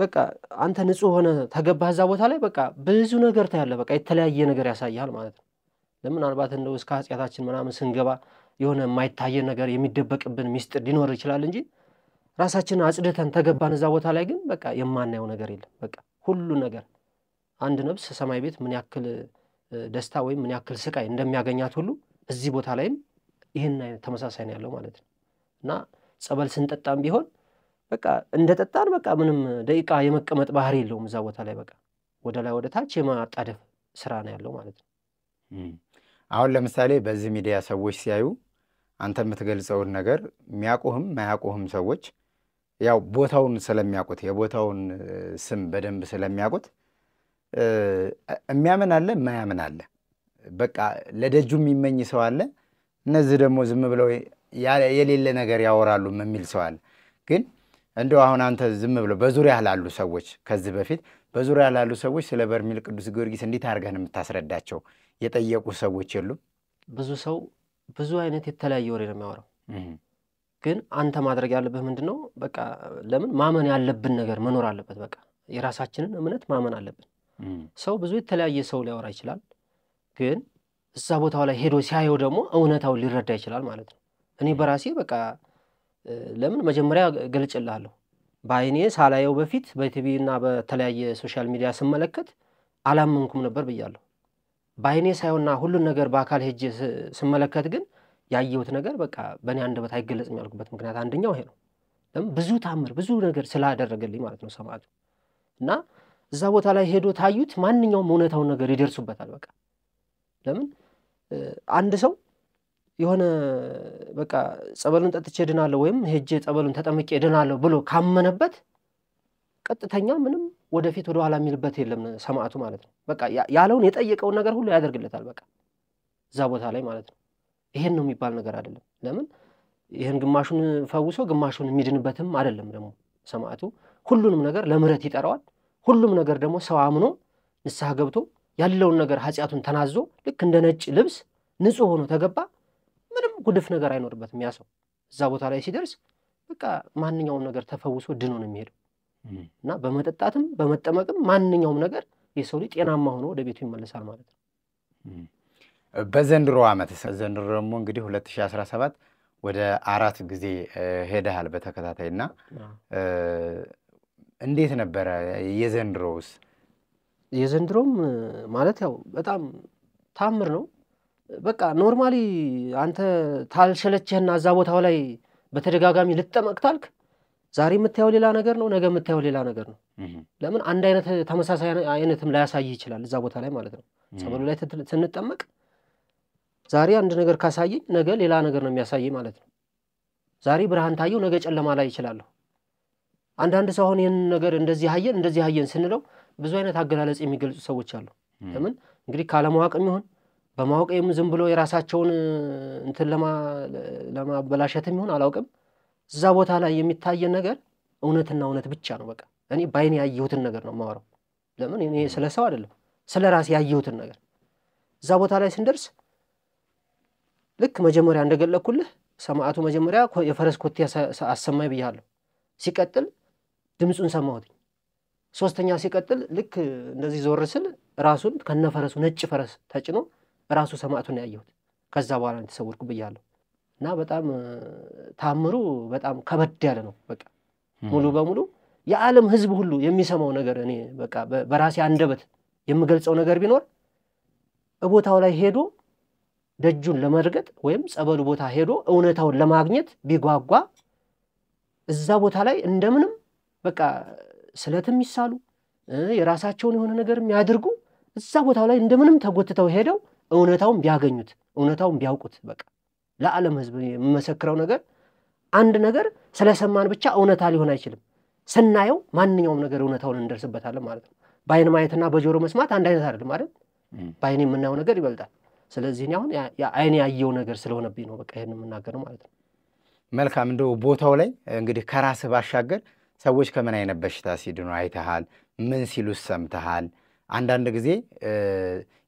በቃ አንተ ንጹህ ሆነ ተገባህ እዛ ቦታ ላይ በቃ ብዙ ነገር ታያለ። በቃ የተለያየ ነገር ያሳያል ማለት ነው። ለምን አልባት እንደው እስከ ኃጢያታችን ምናምን ስንገባ የሆነ የማይታየ ነገር የሚደበቅብን ሚስጥር ሊኖር ይችላል እንጂ ራሳችንን አጽድተን ተገባን እዛ ቦታ ላይ ግን በቃ የማናየው ነገር የለም። በቃ ሁሉ ነገር አንድ ነፍስ ሰማይ ቤት ምን ያክል ደስታ ወይም ምን ያክል ስቃይ እንደሚያገኛት ሁሉ እዚህ ቦታ ላይም ይሄን አይነት ተመሳሳይ ነው ያለው ማለት ነው። እና ጸበል ስንጠጣም ቢሆን በቃ እንደጠጣን በቃ ምንም ደቂቃ የመቀመጥ ባህሪ የለውም እዛ ቦታ ላይ በቃ ወደ ላይ ወደ ታች የማጣደፍ ስራ ነው ያለው ማለት ነው። አሁን ለምሳሌ በዚህ ሚዲያ ሰዎች ሲያዩ አንተ የምትገልጸውን ነገር የሚያውቁህም ማያውቁህም ሰዎች ያው ቦታውን ስለሚያውቁት የቦታውን ስም በደንብ ስለሚያውቁት የሚያምን አለ የማያምን አለ። በቃ ለደጁ የሚመኝ ሰው አለ። እነዚህ ደግሞ ዝም ብለው የሌለ ነገር ያወራሉ የሚል ሰው አለ። ግን እንደው አሁን አንተ ዝም ብለው በዙሪያ ላሉ ሰዎች ከዚህ በፊት በዙሪያ ላሉ ሰዎች ስለ በርሜል ቅዱስ ጊዮርጊስ እንዴት አድርገህ ነው የምታስረዳቸው? የጠየቁ ሰዎች የሉም? ብዙ ሰው ብዙ አይነት የተለያየ ወሬ ነው የሚያወራው። ግን አንተ ማድረግ ያለብህ ምንድነው? በቃ ለምን ማመን ያለብን ነገር መኖር አለበት። በቃ የራሳችንን እምነት ማመን አለብን። ሰው ብዙ የተለያየ ሰው ሊያወራ ይችላል። ግን እዛ ቦታው ላይ ሄዶ ሲያየው ደግሞ እውነታውን ሊረዳ ይችላል ማለት ነው። እኔ በራሴ በቃ ለምን መጀመሪያ ገልጭልሃለሁ በአይኔ ሳላየው በፊት በቲቪ እና በተለያየ ሶሻል ሚዲያ ስመለከት አላመንኩም ነበር ብያለሁ። በአይኔ ሳይሆንና ሁሉን ነገር በአካል ሄጄ ስመለከት ግን ያየሁት ነገር በቃ በእኔ አንደበት አይገለጽም ያልኩበት ምክንያት አንደኛው ይሄ ነው። ለምን ብዙ ታምር ብዙ ነገር ስላደረገልኝ ማለት ነው ሰማዕቱ። እና እዛ ቦታ ላይ ሄዶ ታዩት ማንኛውም እውነታውን ነገር ይደርሱበታል። በቃ ለምን አንድ ሰው የሆነ በቃ ጸበሉን ጠጥቼ ድናለሁ ወይም ሄጄ ጸበሉን ተጠምቄ ድናለሁ ብሎ ካመነበት ቀጥተኛ ምንም ወደፊት ወደ ኋላ የሚልበት የለም ሰማዕቱ ማለት ነው። በቃ ያለውን የጠየቀውን ነገር ሁሉ ያደርግለታል በቃ እዛ ቦታ ላይ ማለት ነው። ይሄን ነው የሚባል ነገር አይደለም። ለምን ይሄን ግማሹን ፈውሶ ግማሹን የሚድንበትም አይደለም ደግሞ ሰማዕቱ ሁሉንም ነገር ለምህረት ይጠራዋል። ሁሉም ነገር ደግሞ ሰው አምኖ ንስሐ ገብቶ ያለውን ነገር ኃጢያቱን ተናዞ ልክ እንደ ነጭ ልብስ ንጹህ ሆኖ ተገባ ምንም ጉድፍ ነገር አይኖርበትም። ያ ሰው እዛ ቦታ ላይ ሲደርስ በቃ ማንኛውም ነገር ተፈውሶ ድኖ ነው የሚሄደው። እና በመጠጣትም በመጠመቅም ማንኛውም ነገር የሰው ልጅ ጤናማ ሆኖ ወደ ቤቱ ይመለሳል ማለት ነው። በዘንድሮ ዓመት ዘንድሮ ደግሞ እንግዲህ 2017 ወደ 4 ጊዜ ሄደሃል በተከታታይና እንዴት ነበር የዘንድሮውስ? የዘንድሮም ማለት ያው በጣም ታምር ነው። በቃ ኖርማሊ አንተ ታልሸለችህና እዛ ቦታው ላይ በተደጋጋሚ ልትጠመቅታልክ ዛሬ የምታየው ሌላ ነገር ነው፣ ነገ የምታየው ሌላ ነገር ነው። ለምን አንድ አይነት ተመሳሳይ አይነትም ላያሳይ ይችላል እዛ ቦታ ላይ ማለት ነው። ጸበሉ ላይ ስንጠመቅ ዛሬ አንድ ነገር ካሳየኝ ነገ ሌላ ነገር ነው የሚያሳየኝ ማለት ነው። ዛሬ ብርሃን ታየው ነገ ጨለማ ላይ ይችላል። አንዳንድ ሰው አሁን ይሄን ነገር እንደዚህ አየን ስንለው ብዙ አይነት አገላለጽ የሚገልጹ ሰዎች አሉ። ለምን እንግዲህ ካለማወቅም ይሁን በማወቅም ዝም ብሎ የራሳቸውን እንትን ለማበላሸትም ይሁን አላውቅም እዛ ቦታ ላይ የሚታየን ነገር እውነትና እውነት ብቻ ነው። በቃ እኔ ባይኔ ያየሁትን ነገር ነው የማወራው። ለምን እኔ ስለ ሰው አይደለም ስለ ራሴ ያየሁትን ነገር እዛ ቦታ ላይ ስንደርስ ልክ መጀመሪያ እንደገለኩልህ ሰማዕቱ መጀመሪያ የፈረስ ኮቴ አሰማይ ብያለሁ። ሲቀጥል ድምጹን ሰማሁት። ሶስተኛ ሲቀጥል ልክ እንደዚህ ዞር ስል ራሱን ከነፈረሱ ነጭ ፈረስ ተጭኖ ራሱ ሰማዕቱን ያየሁት። ከዛ በኋላ ተሰወርኩ ብያለሁ። እና በጣም ታምሩ በጣም ከበድ ያለ ነው በቃ ሙሉ በሙሉ የዓለም ህዝብ ሁሉ የሚሰማው ነገር እኔ በቃ በራሴ አንደበት የምገልጸው ነገር ቢኖር ቦታው ላይ ሄዶ ደጁን ለመርገጥ ወይም ጸበሉ ቦታ ሄዶ እውነታውን ለማግኘት ቢጓጓ እዛ ቦታ ላይ እንደምንም በቃ ስለትም ይሳሉ የራሳቸውን የሆነ ነገር የሚያደርጉ እዛ ቦታው ላይ እንደምንም ተጎትተው ሄደው እውነታውን ቢያገኙት እውነታውን ቢያውቁት በቃ ለዓለም ህዝብ የምመሰክረው ነገር አንድ ነገር ስለሰማን ብቻ እውነታ ሊሆን አይችልም ስናየው ማንኛውም ነገር እውነታውን እንደርስበታለን ማለት ነው ባይን ማየትና በጆሮ መስማት አንድ አይነት አይደለም ማለት ባይን የምናየው ነገር ይበልጣል ስለዚህ አሁን አይኔ ያየው ነገር ስለሆነብኝ ነው በቃ ይሄን የምናገረው ማለት ነው መልካም እንደው ቦታው ላይ እንግዲህ ከራስ ባሻገር ሰዎች ከምን አይነት በሽታ ሲድኑ አይተሃል ምን ሲሉ ሰምተሃል አንዳንድ ጊዜ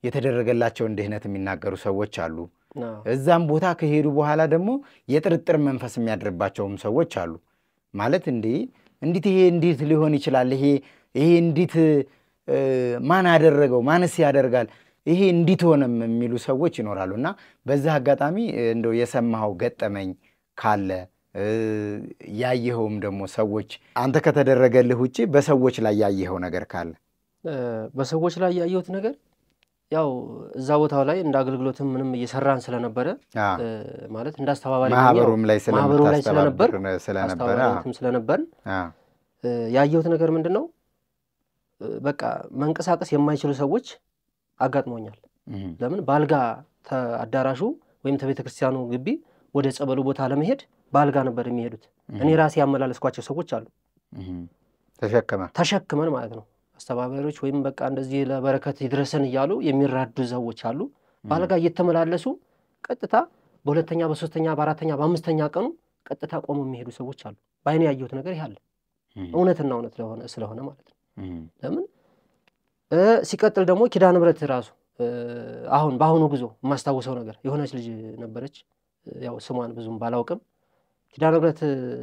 የተደረገላቸው እንደህነት የሚናገሩ ሰዎች አሉ እዛም ቦታ ከሄዱ በኋላ ደግሞ የጥርጥር መንፈስ የሚያድርባቸውም ሰዎች አሉ ማለት እንዴት ይሄ እንዴት ሊሆን ይችላል ይሄ እንዴት ማን ያደረገው ማንስ ያደርጋል ይሄ እንዴት ሆነም የሚሉ ሰዎች ይኖራሉና በዛ አጋጣሚ እንደው የሰማው ገጠመኝ ካለ ያየኸውም ደግሞ ሰዎች አንተ ከተደረገልህ ውጪ በሰዎች ላይ ያየኸው ነገር ካለ በሰዎች ላይ ያየሁት ነገር ያው እዛ ቦታው ላይ እንደ አገልግሎትም ምንም እየሰራን ስለነበረ ማለት እንዳስተባባሪ ማህበሩም ላይ ስለነበር ያየሁት ነገር ምንድነው በቃ መንቀሳቀስ የማይችሉ ሰዎች አጋጥሞኛል ለምን ባልጋ አዳራሹ ወይም ተቤተክርስቲያኑ ግቢ ወደ ጸበሉ ቦታ ለመሄድ ባልጋ ነበር የሚሄዱት እኔ ራሴ ያመላለስኳቸው ሰዎች አሉ ተሸክመን ማለት ነው አስተባባሪዎች ወይም በቃ እንደዚህ ለበረከት ይድረሰን ይያሉ የሚራዱ ሰዎች አሉ ባልጋ እየተመላለሱ ቀጥታ በሁለተኛ በሶስተኛ በአራተኛ በአምስተኛ ቀኑ ቀጥታ ቆሞ የሚሄዱ ሰዎች አሉ ባይኔ ያየሁት ነገር ይያለ እውነትና እውነት ስለሆነ ማለት ነው ለምን ሲቀጥል ደግሞ ኪዳነ ምሕረት ራሱ አሁን ባሁኑ ጉዞ ማስተዋወሰው ነገር የሆነች ልጅ ነበረች ያው ስሟን ብዙም ባላውቅም ኪዳነ ምሕረት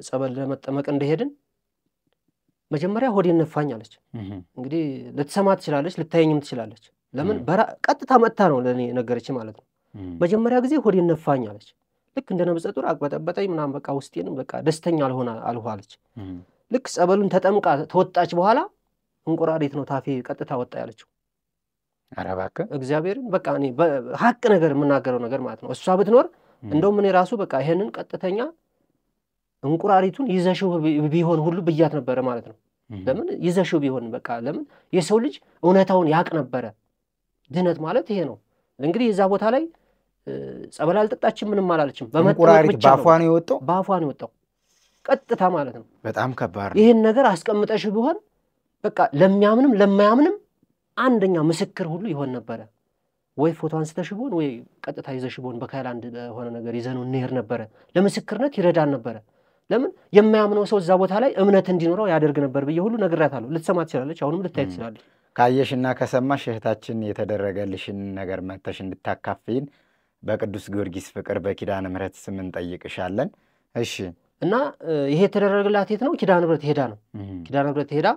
ጸበል ለመጠመቅ እንደሄድን መጀመሪያ ሆዴን ነፋኝ አለች እንግዲህ ልትሰማ ትችላለች ልታየኝም ትችላለች ለምን ቀጥታ መጣ ነው ለኔ ነገረች ማለት ነው መጀመሪያ ጊዜ ሆዴን ነፋኝ አለች ልክ እንደ ነብሰ ጡር አቅበጠበጠኝ ምናም በቃ ውስጤን በቃ ደስተኛ አልሆነች ልክ ጸበሉን ተጠምቃ ተወጣች በኋላ እንቁራሪት ነው ታፊ ቀጥታ ወጣ ያለችው አራባከ እግዚአብሔርን በቃ እኔ ሐቅ ነገር የምናገረው ነገር ማለት ነው እሷ ብትኖር እንደውም እኔ ራሱ በቃ ይሄንን ቀጥተኛ እንቁራሪቱን ይዘሽው ቢሆን ሁሉ በያት ነበር ማለት ነው ለምን ይዘሽው ቢሆን በቃ ለምን የሰው ልጅ እውነታውን ያቅ ነበር ድነት ማለት ይሄ ነው እንግዲህ እዛ ቦታ ላይ ጸበል አልጠጣችም ምንም አላለችም እንቁራሪት ባፏን ይወጣው ቀጥታ ማለት ነው በጣም ከባድ ነው ይሄን ነገር አስቀምጠሽ ቢሆን በቃ ለሚያምንም ለማያምንም አንደኛ ምስክር ሁሉ ይሆን ነበር ወይ ፎቶ አንስተሽ ቢሆን ወይ ቀጥታ ይዘሽ ቢሆን በካይላንድ ሆነ ነገር ይዘነው እንሄድ ነበር ለምስክርነት ይረዳን ነበር ለምን የማያምነው ሰው እዛ ቦታ ላይ እምነት እንዲኖረው ያደርግ ነበር በየ ሁሉ ነግራታለሁ ልትሰማ ትችላለች አሁንም ልታይ ትችላለች ካየሽና ከሰማሽ እህታችን የተደረገልሽን ነገር መተሽ እንድታካፍይን በቅዱስ ጊዮርጊስ ፍቅር በኪዳነ ምሕረት ስም እንጠይቅሻለን እሺ እና ይሄ ተደረገላት የት ነው ኪዳነ ምሕረት ሄዳ ነው ኪዳነ ምሕረት ሄዳ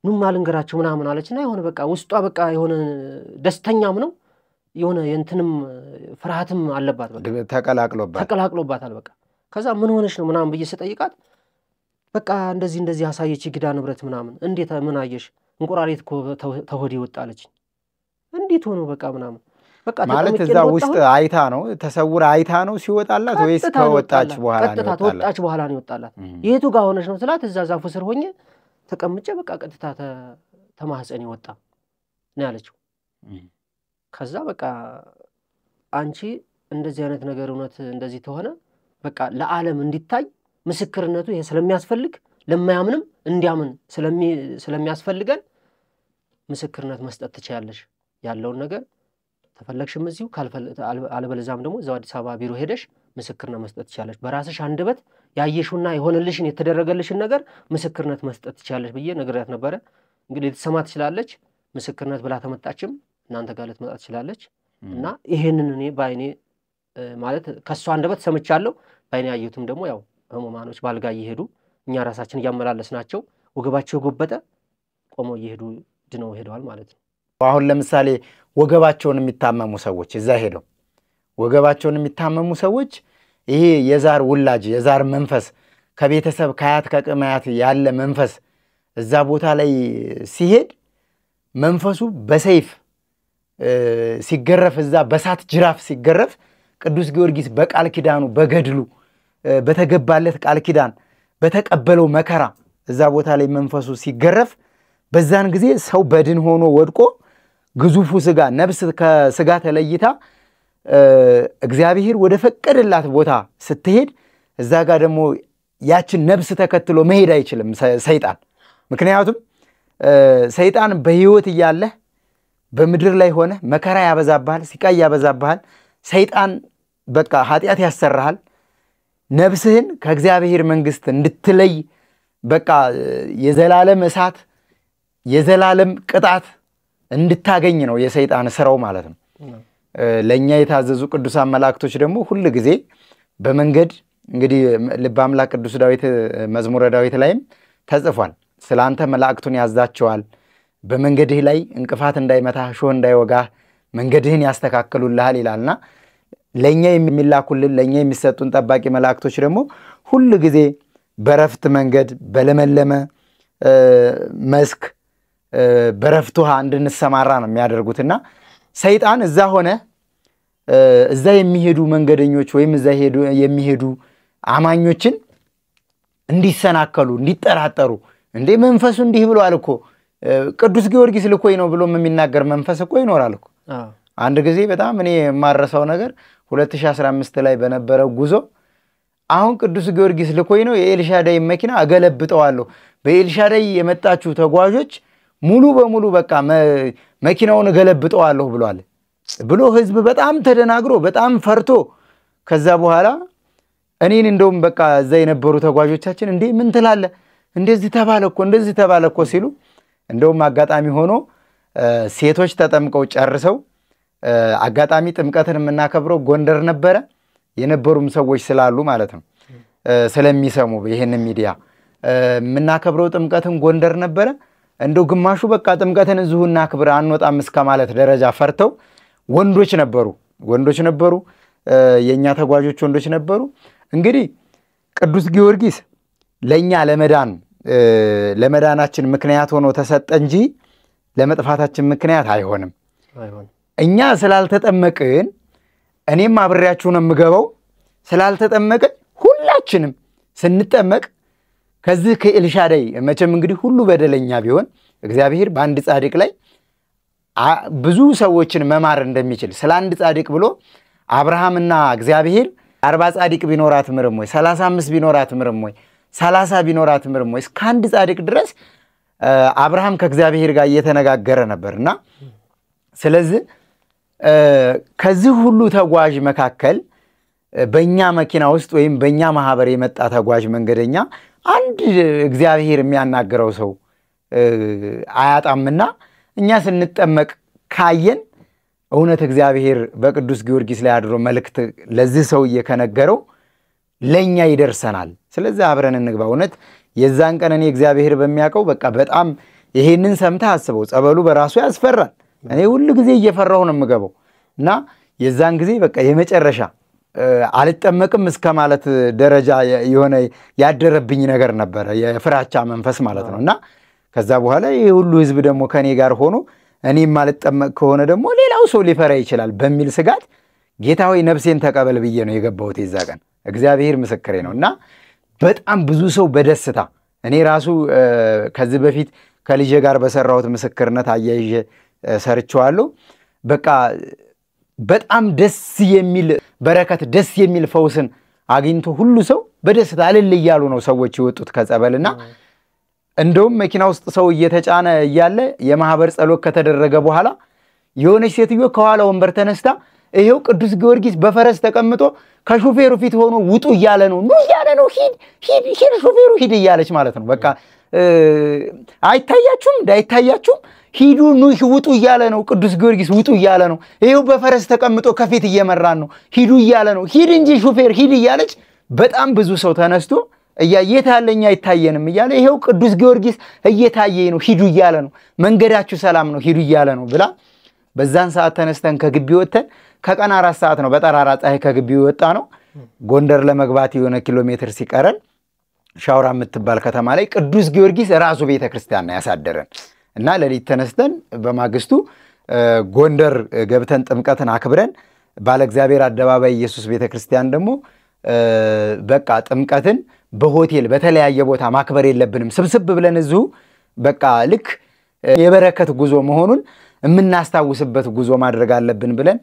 ኑማ ልንገራችሁ ምናምን አለችና የሆነ በቃ ውስጧ በቃ የሆነ ደስተኛም ነው የሆነ የእንትንም ፍርሃትም አለባት በቃ ተቀላቅሎባታል በቃ ከዛ ምን ሆነሽ ነው ምናምን በየሰጠይቃት በቃ እንደዚህ አሳየች ኪዳነ ምሕረት ምናምን እንዴት ምን አየሽ እንቁራሪት እኮ ተሆዴ ወጣለች እንዴት ሆኖ በቃ ምናምን በቃ ማለት እዛ ውስጥ አይታ ነው ተሰውራ አይታ ነው ሲወጣላት ወይስ ከወጣች በኋላ ነው ይወጣላት የቱ ጋር ሆነሽ ነው ስላት እዛ ዛፉ ስር ሆኜ ተቀምጬ በቃ ቀጥታ ተማህፀን ይወጣ ነው ያለችው ከዛ በቃ አንቺ እንደዚህ አይነት ነገር እውነት እንደዚህ ተሆነ በቃ ለዓለም እንዲታይ ምስክርነቱ ይሄ ስለሚያስፈልግ ለማያምንም እንዲያምን ስለሚያስፈልገን ምስክርነት መስጠት ትችያለሽ ያለውን ነገር ተፈለግሽም እዚሁ አልበለዛም ደግሞ እዛው አዲስ አበባ ቢሮ ሄደሽ ምስክርነት መስጠት ትችያለሽ በራስሽ አንደበት ያየሽውና የሆነልሽን የተደረገልሽን ነገር ምስክርነት መስጠት ትችያለሽ በየ ነገራት ነበር እንግዲህ ልትሰማ ትችላለች ምስክርነት ብላ ተመጣችም እናንተ ጋር ልትመጣ ትችላለች እና ይሄንን እኔ ባይኔ ማለት ከሷ አንደበት ሰምቻለሁ ባይኔ ያየሁትም ደግሞ ያው ህሙማኖች ባልጋ ይሄዱ እኛ ራሳችን ያመላለስናቸው ወገባቸው ጎበጠ ቆሞ ይሄዱ ድነው ሄደዋል ማለት ነው አሁን ለምሳሌ ወገባቸውን የሚታመሙ ሰዎች እዛ ሄደው ወገባቸውን የሚታመሙ ሰዎች ይሄ የዛር ውላጅ የዛር መንፈስ ከቤተሰብ ከአያት ከቅማያት ያለ መንፈስ እዛ ቦታ ላይ ሲሄድ መንፈሱ በሰይፍ ሲገረፍ እዛ በሳት ጅራፍ ሲገረፍ ቅዱስ ጊዮርጊስ በቃል ኪዳኑ በገድሉ በተገባለት ቃል ኪዳን በተቀበለው መከራ እዛ ቦታ ላይ መንፈሱ ሲገረፍ በዛን ጊዜ ሰው በድን ሆኖ ወድቆ ግዙፉ ስጋ ነፍስ ከስጋ ተለይታ እግዚአብሔር ወደ ፈቀደላት ቦታ ስትሄድ እዛ ጋር ደግሞ ያችን ነፍስ ተከትሎ መሄድ አይችልም ሰይጣን። ምክንያቱም ሰይጣን በህይወት እያለ በምድር ላይ ሆነ መከራ ያበዛብሃል፣ ሲቃይ ያበዛብሃል። ሰይጣን በቃ ኃጢአት ያሰራሃል። ነፍስህን ከእግዚአብሔር መንግስት እንድትለይ በቃ የዘላለም እሳት የዘላለም ቅጣት እንድታገኝ ነው የሰይጣን ስራው ማለት ነው። ለኛ የታዘዙ ቅዱሳን መላእክቶች ደግሞ ሁሉ ጊዜ በመንገድ እንግዲህ ልበ አምላክ ቅዱስ ዳዊት መዝሙረ ዳዊት ላይም ተጽፏል። ስላንተ መላእክቱን ያዛቸዋል በመንገድህ ላይ እንቅፋት እንዳይመታ ሾህ እንዳይወጋ መንገድህን ያስተካክሉልሃል ይላልና ለኛ የሚላኩልን ለኛ የሚሰጡን ጠባቂ መላእክቶች ደግሞ ሁሉ ጊዜ በረፍት መንገድ በለመለመ መስክ በረፍት ውሃ እንድንሰማራ ነው የሚያደርጉትና ሰይጣን እዛ ሆነ እዛ የሚሄዱ መንገደኞች ወይም እዛ የሚሄዱ አማኞችን እንዲሰናከሉ እንዲጠራጠሩ እንዴ መንፈሱ እንዲህ ብሏል እኮ ቅዱስ ጊዮርጊስ ልኮይ ነው ብሎ የሚናገር መንፈስ እኮ ይኖራል እኮ። አንድ ጊዜ በጣም እኔ ማረሳው ነገር 2015 ላይ በነበረው ጉዞ አሁን ቅዱስ ጊዮርጊስ ልኮይ ነው የኤልሻዳይ መኪና አገለብጠዋለሁ በኤልሻዳይ የመጣችሁ ተጓዦች ሙሉ በሙሉ በቃ መኪናውን ገለብጠዋለሁ ብሏል ብሎ ህዝብ በጣም ተደናግሮ በጣም ፈርቶ ከዛ በኋላ እኔን እንደውም በቃ እዛ የነበሩ ተጓዦቻችን እንዴ ምን ትላለ እንደዚህ ተባለ እኮ ሲሉ እንደውም አጋጣሚ ሆኖ ሴቶች ተጠምቀው ጨርሰው አጋጣሚ ጥምቀትን የምናከብረው ጎንደር ነበረ የነበሩም ሰዎች ስላሉ ማለት ነው ስለሚሰሙ ይሄን ሚዲያ የምናከብረው ጥምቀትን ጎንደር ነበረ እንደው ግማሹ በቃ ጥምቀትን እዚሁና ክብር አንወጣም እስከማለት ደረጃ ፈርተው ወንዶች ነበሩ የኛ ተጓዦች ወንዶች ነበሩ። እንግዲህ ቅዱስ ጊዮርጊስ ለኛ ለመዳናችን ምክንያት ሆኖ ተሰጠ እንጂ ለመጥፋታችን ምክንያት አይሆንም። እኛ ስላልተጠመቅን እኔም አብሬያችሁ ነው የምገባው ስላልተጠመቅን ሁላችንም ስንጠመቅ ከዚህ ከኤልሻዳይ መቼም እንግዲህ ሁሉ በደለኛ ቢሆን እግዚአብሔር በአንድ ጻድቅ ላይ ብዙ ሰዎችን መማር እንደሚችል ስለ አንድ ጻድቅ ብሎ አብርሃምና እግዚአብሔር 40 ጻድቅ ቢኖራት ምርም ወይ 35 ቢኖራት ምርም ወይ 30 ቢኖራት ምርም ወይ እስከ አንድ ጻድቅ ድረስ አብርሃም ከእግዚአብሔር ጋር እየተነጋገረ ነበርና ስለዚህ ከዚህ ሁሉ ተጓዥ መካከል በእኛ መኪና ውስጥ ወይም በእኛ ማህበር የመጣ ተጓዥ መንገደኛ አንድ እግዚአብሔር የሚያናገረው ሰው አያጣምና እኛ ስንጠመቅ ካየን እውነት እግዚአብሔር በቅዱስ ጊዮርጊስ ላይ አድሮ መልእክት ለዚህ ሰው እየከነገረው ለኛ ይደርሰናል። ስለዚህ አብረን እንግባ። እውነት የዛን ቀን እኔ እግዚአብሔር በሚያቀው በቃ በጣም ይሄንን ሰምታ አስበው ጸበሉ በራሱ ያስፈራል። እኔ ሁሉ ጊዜ እየፈራሁ ነው የምገባው እና የዛን ጊዜ በቃ የመጨረሻ አልጠመቅም እስከማለት ደረጃ የሆነ ያደረብኝ ነገር ነበር የፍራቻ መንፈስ ማለት ነውና ከዛ በኋላ ይሄ ሁሉ ህዝብ ደግሞ ከኔ ጋር ሆኖ እኔ ማልጠመቅ ከሆነ ደግሞ ሌላው ሰው ሊፈራ ይችላል በሚል ስጋት ጌታ ሆይ ነፍሴን ተቀበል ብዬ ነው የገባሁት የዛ ቀን። እግዚአብሔር ምስክሬ ነውና በጣም ብዙ ሰው በደስታ እኔ ራሱ ከዚህ በፊት ከልጄ ጋር በሰራሁት ምስክርነት አያይዤ ሰርቻለሁ። በቃ በጣም ደስ የሚል በረከት ደስ የሚል ፈውስን አግኝቶ ሁሉ ሰው በደስታ አለል ይያሉ ነው ሰዎች ይወጡት ከጸበልና እንደውም መኪና ውስጥ ሰው እየተጫነ ይያለ የማህበር ጸሎት ከተደረገ በኋላ የሆነች ሴትዮ ከኋላ ወንበር ተነስታ ይሄው ቅዱስ ጊዮርጊስ በፈረስ ተቀምጦ ከሹፌሩ ፊት ሆኖ ውጡ ይያለ ነው ሂድ ሹፌሩ ሂድ ይያለች ማለት ነው። በቃ አይታያችሁም ሂዱ ውጡ ይያለ ነው ቅዱስ ጊዮርጊስ ውጡ ይያለ ነው። ይሄው በፈረስ ተቀምጦ ከፊት እየመራን ነው ሂዱ ይያለ ነው ሂድ እንጂ ሹፌር ሂድ ይያለች። በጣም ብዙ ሰው ተነስቶ እየታለኛ አይታየንም ይያለ ይሄው ቅዱስ ጊዮርጊስ እየታየኝ ነው ሂዱ ይያለ ነው መንገዳችሁ ሰላም ነው ሂዱ ይያለ ነው ብላ በዛን ሰዓት ተነስተን ከግቢ ወጥተን ከቀን 4 ሰዓት ነው በጠራራ ፀሐይ ከግቢ ወጣ ነው ጎንደር ለመግባት የሆነ ኪሎ ሜትር ሲቀረን ሻውራ የምትባል ከተማ ላይ ቅዱስ ጊዮርጊስ ራሱ ቤተክርስቲያን ነው ያሳደረን እና ለሊት ተነስተን በማግስቱ ጎንደር ገብተን ጥምቀትን አክብረን ባለ እግዚአብሔር አደባባይ ኢየሱስ ቤተክርስቲያን ደግሞ በቃ ጥምቀትን በሆቴል በተለያየ ቦታ ማክበር የለብንም ስብስብ ብለን እዚሁ በቃ ልክ የበረከት ጉዞ መሆኑን የምናስታውስበት ጉዞ ማድረግ አለብን ብለን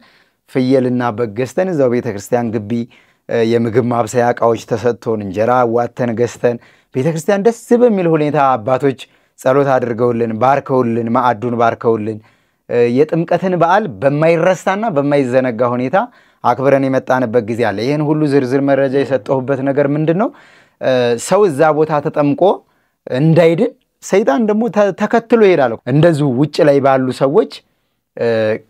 ፍየልና በገስተን እዛው ቤተክርስቲያን ግቢ የምግብ ማብሰያ ዕቃዎች ተሰጥቶን እንጀራ ዋተን ገስተን ቤተክርስቲያን ደስ በሚል ሁኔታ አባቶች ጸሎት አድርገውልን ባርከውልን ማዕዱን ባርከውልን የጥምቀትን በዓል በማይረሳና በማይዘነጋ ሁኔታ አክብረን የመጣንበት ጊዜ አለ። ይሄን ሁሉ ዝርዝር መረጃ የሰጠሁበት ነገር ምንድነው? ሰው እዛ ቦታ ተጠምቆ እንዳይድን ሰይጣን ደግሞ ተከትሎ ይሄዳል። እንደዚሁ ውጭ ላይ ባሉ ሰዎች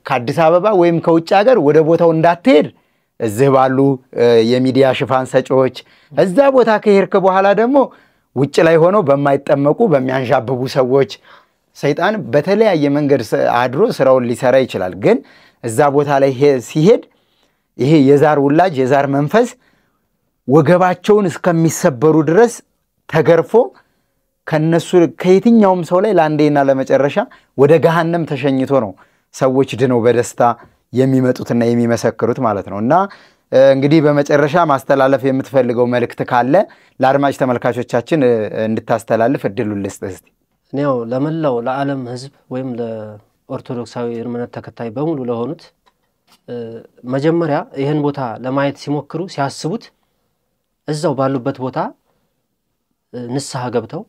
ከአዲስ አበባ ወይም ከውጭ ሀገር ወደ ቦታው እንዳትሄድ እዚህ ባሉ የሚዲያ ሽፋን ሰጪዎች እዛ ቦታ ከሄድክ በኋላ ደግሞ ውጭ ላይ ሆኖ በማይጠመቁ በሚያንዣብቡ ሰዎች ሰይጣን በተለያየ መንገድ አድሮ ስራውን ሊሰራ ይችላል። ግን እዛ ቦታ ላይ ሲሄድ ይሄ የዛር ውላጅ የዛር መንፈስ ወገባቸውን እስከሚሰበሩ ድረስ ተገርፎ ከነሱ ከየትኛውም ሰው ላይ ለአንዴና ለመጨረሻ ወደ ገሃነም ተሸኝቶ ነው ሰዎች ድነው በደስታ የሚመጡትና የሚመሰክሩት ማለት ነው። እና እንግዲህ በመጨረሻ ማስተላለፍ የምትፈልገው መልእክት ካለ ለአድማጭ ተመልካቾቻችን እንድታስተላልፍ እድሉን ልስጥ እስቲ። እኔው ለመላው ለዓለም ህዝብ ወይም ለኦርቶዶክሳዊ እምነት ተከታይ በሙሉ ለሆኑት መጀመሪያ ይሄን ቦታ ለማየት ሲሞክሩ ሲያስቡት እዛው ባሉበት ቦታ ንስሐ ገብተው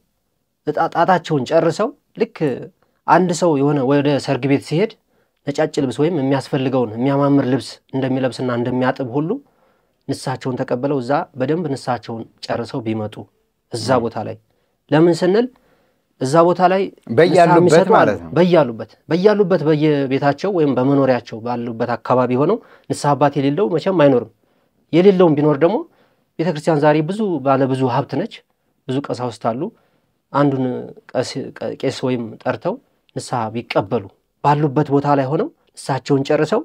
ጣጣቸውን ጨርሰው ልክ አንድ ሰው የሆነ ወደ ሰርግ ቤት ሲሄድ ነጫጭ ልብስ ወይም የሚያስፈልገውን የሚያማምር ልብስ እንደሚለብስና እንደሚያጥብ ሁሉ ንስሐቸውን ተቀበለው እዛ በደንብ ንስሐቸውን ጨርሰው ቢመጡ እዛ ቦታ ላይ ለምን ስንል እዛ ቦታ ላይ በያሉበት ማለት ነው በያሉበት በየቤታቸው ወይም በመኖሪያቸው ባሉበት አካባቢ ሆነው ንስሐ አባት የሌለው መቼም አይኖርም። የሌለውም ቢኖር ደግሞ ቤተክርስቲያን ዛሬ ባለ ብዙ ሀብት ነች። ብዙ ቀሳውስት አሉ። አንዱን ቄስ ወይም ጠርተው ንስሐ ቢቀበሉ ባሉበት ቦታ ላይ ሆነው ንስሐቸውን ጨርሰው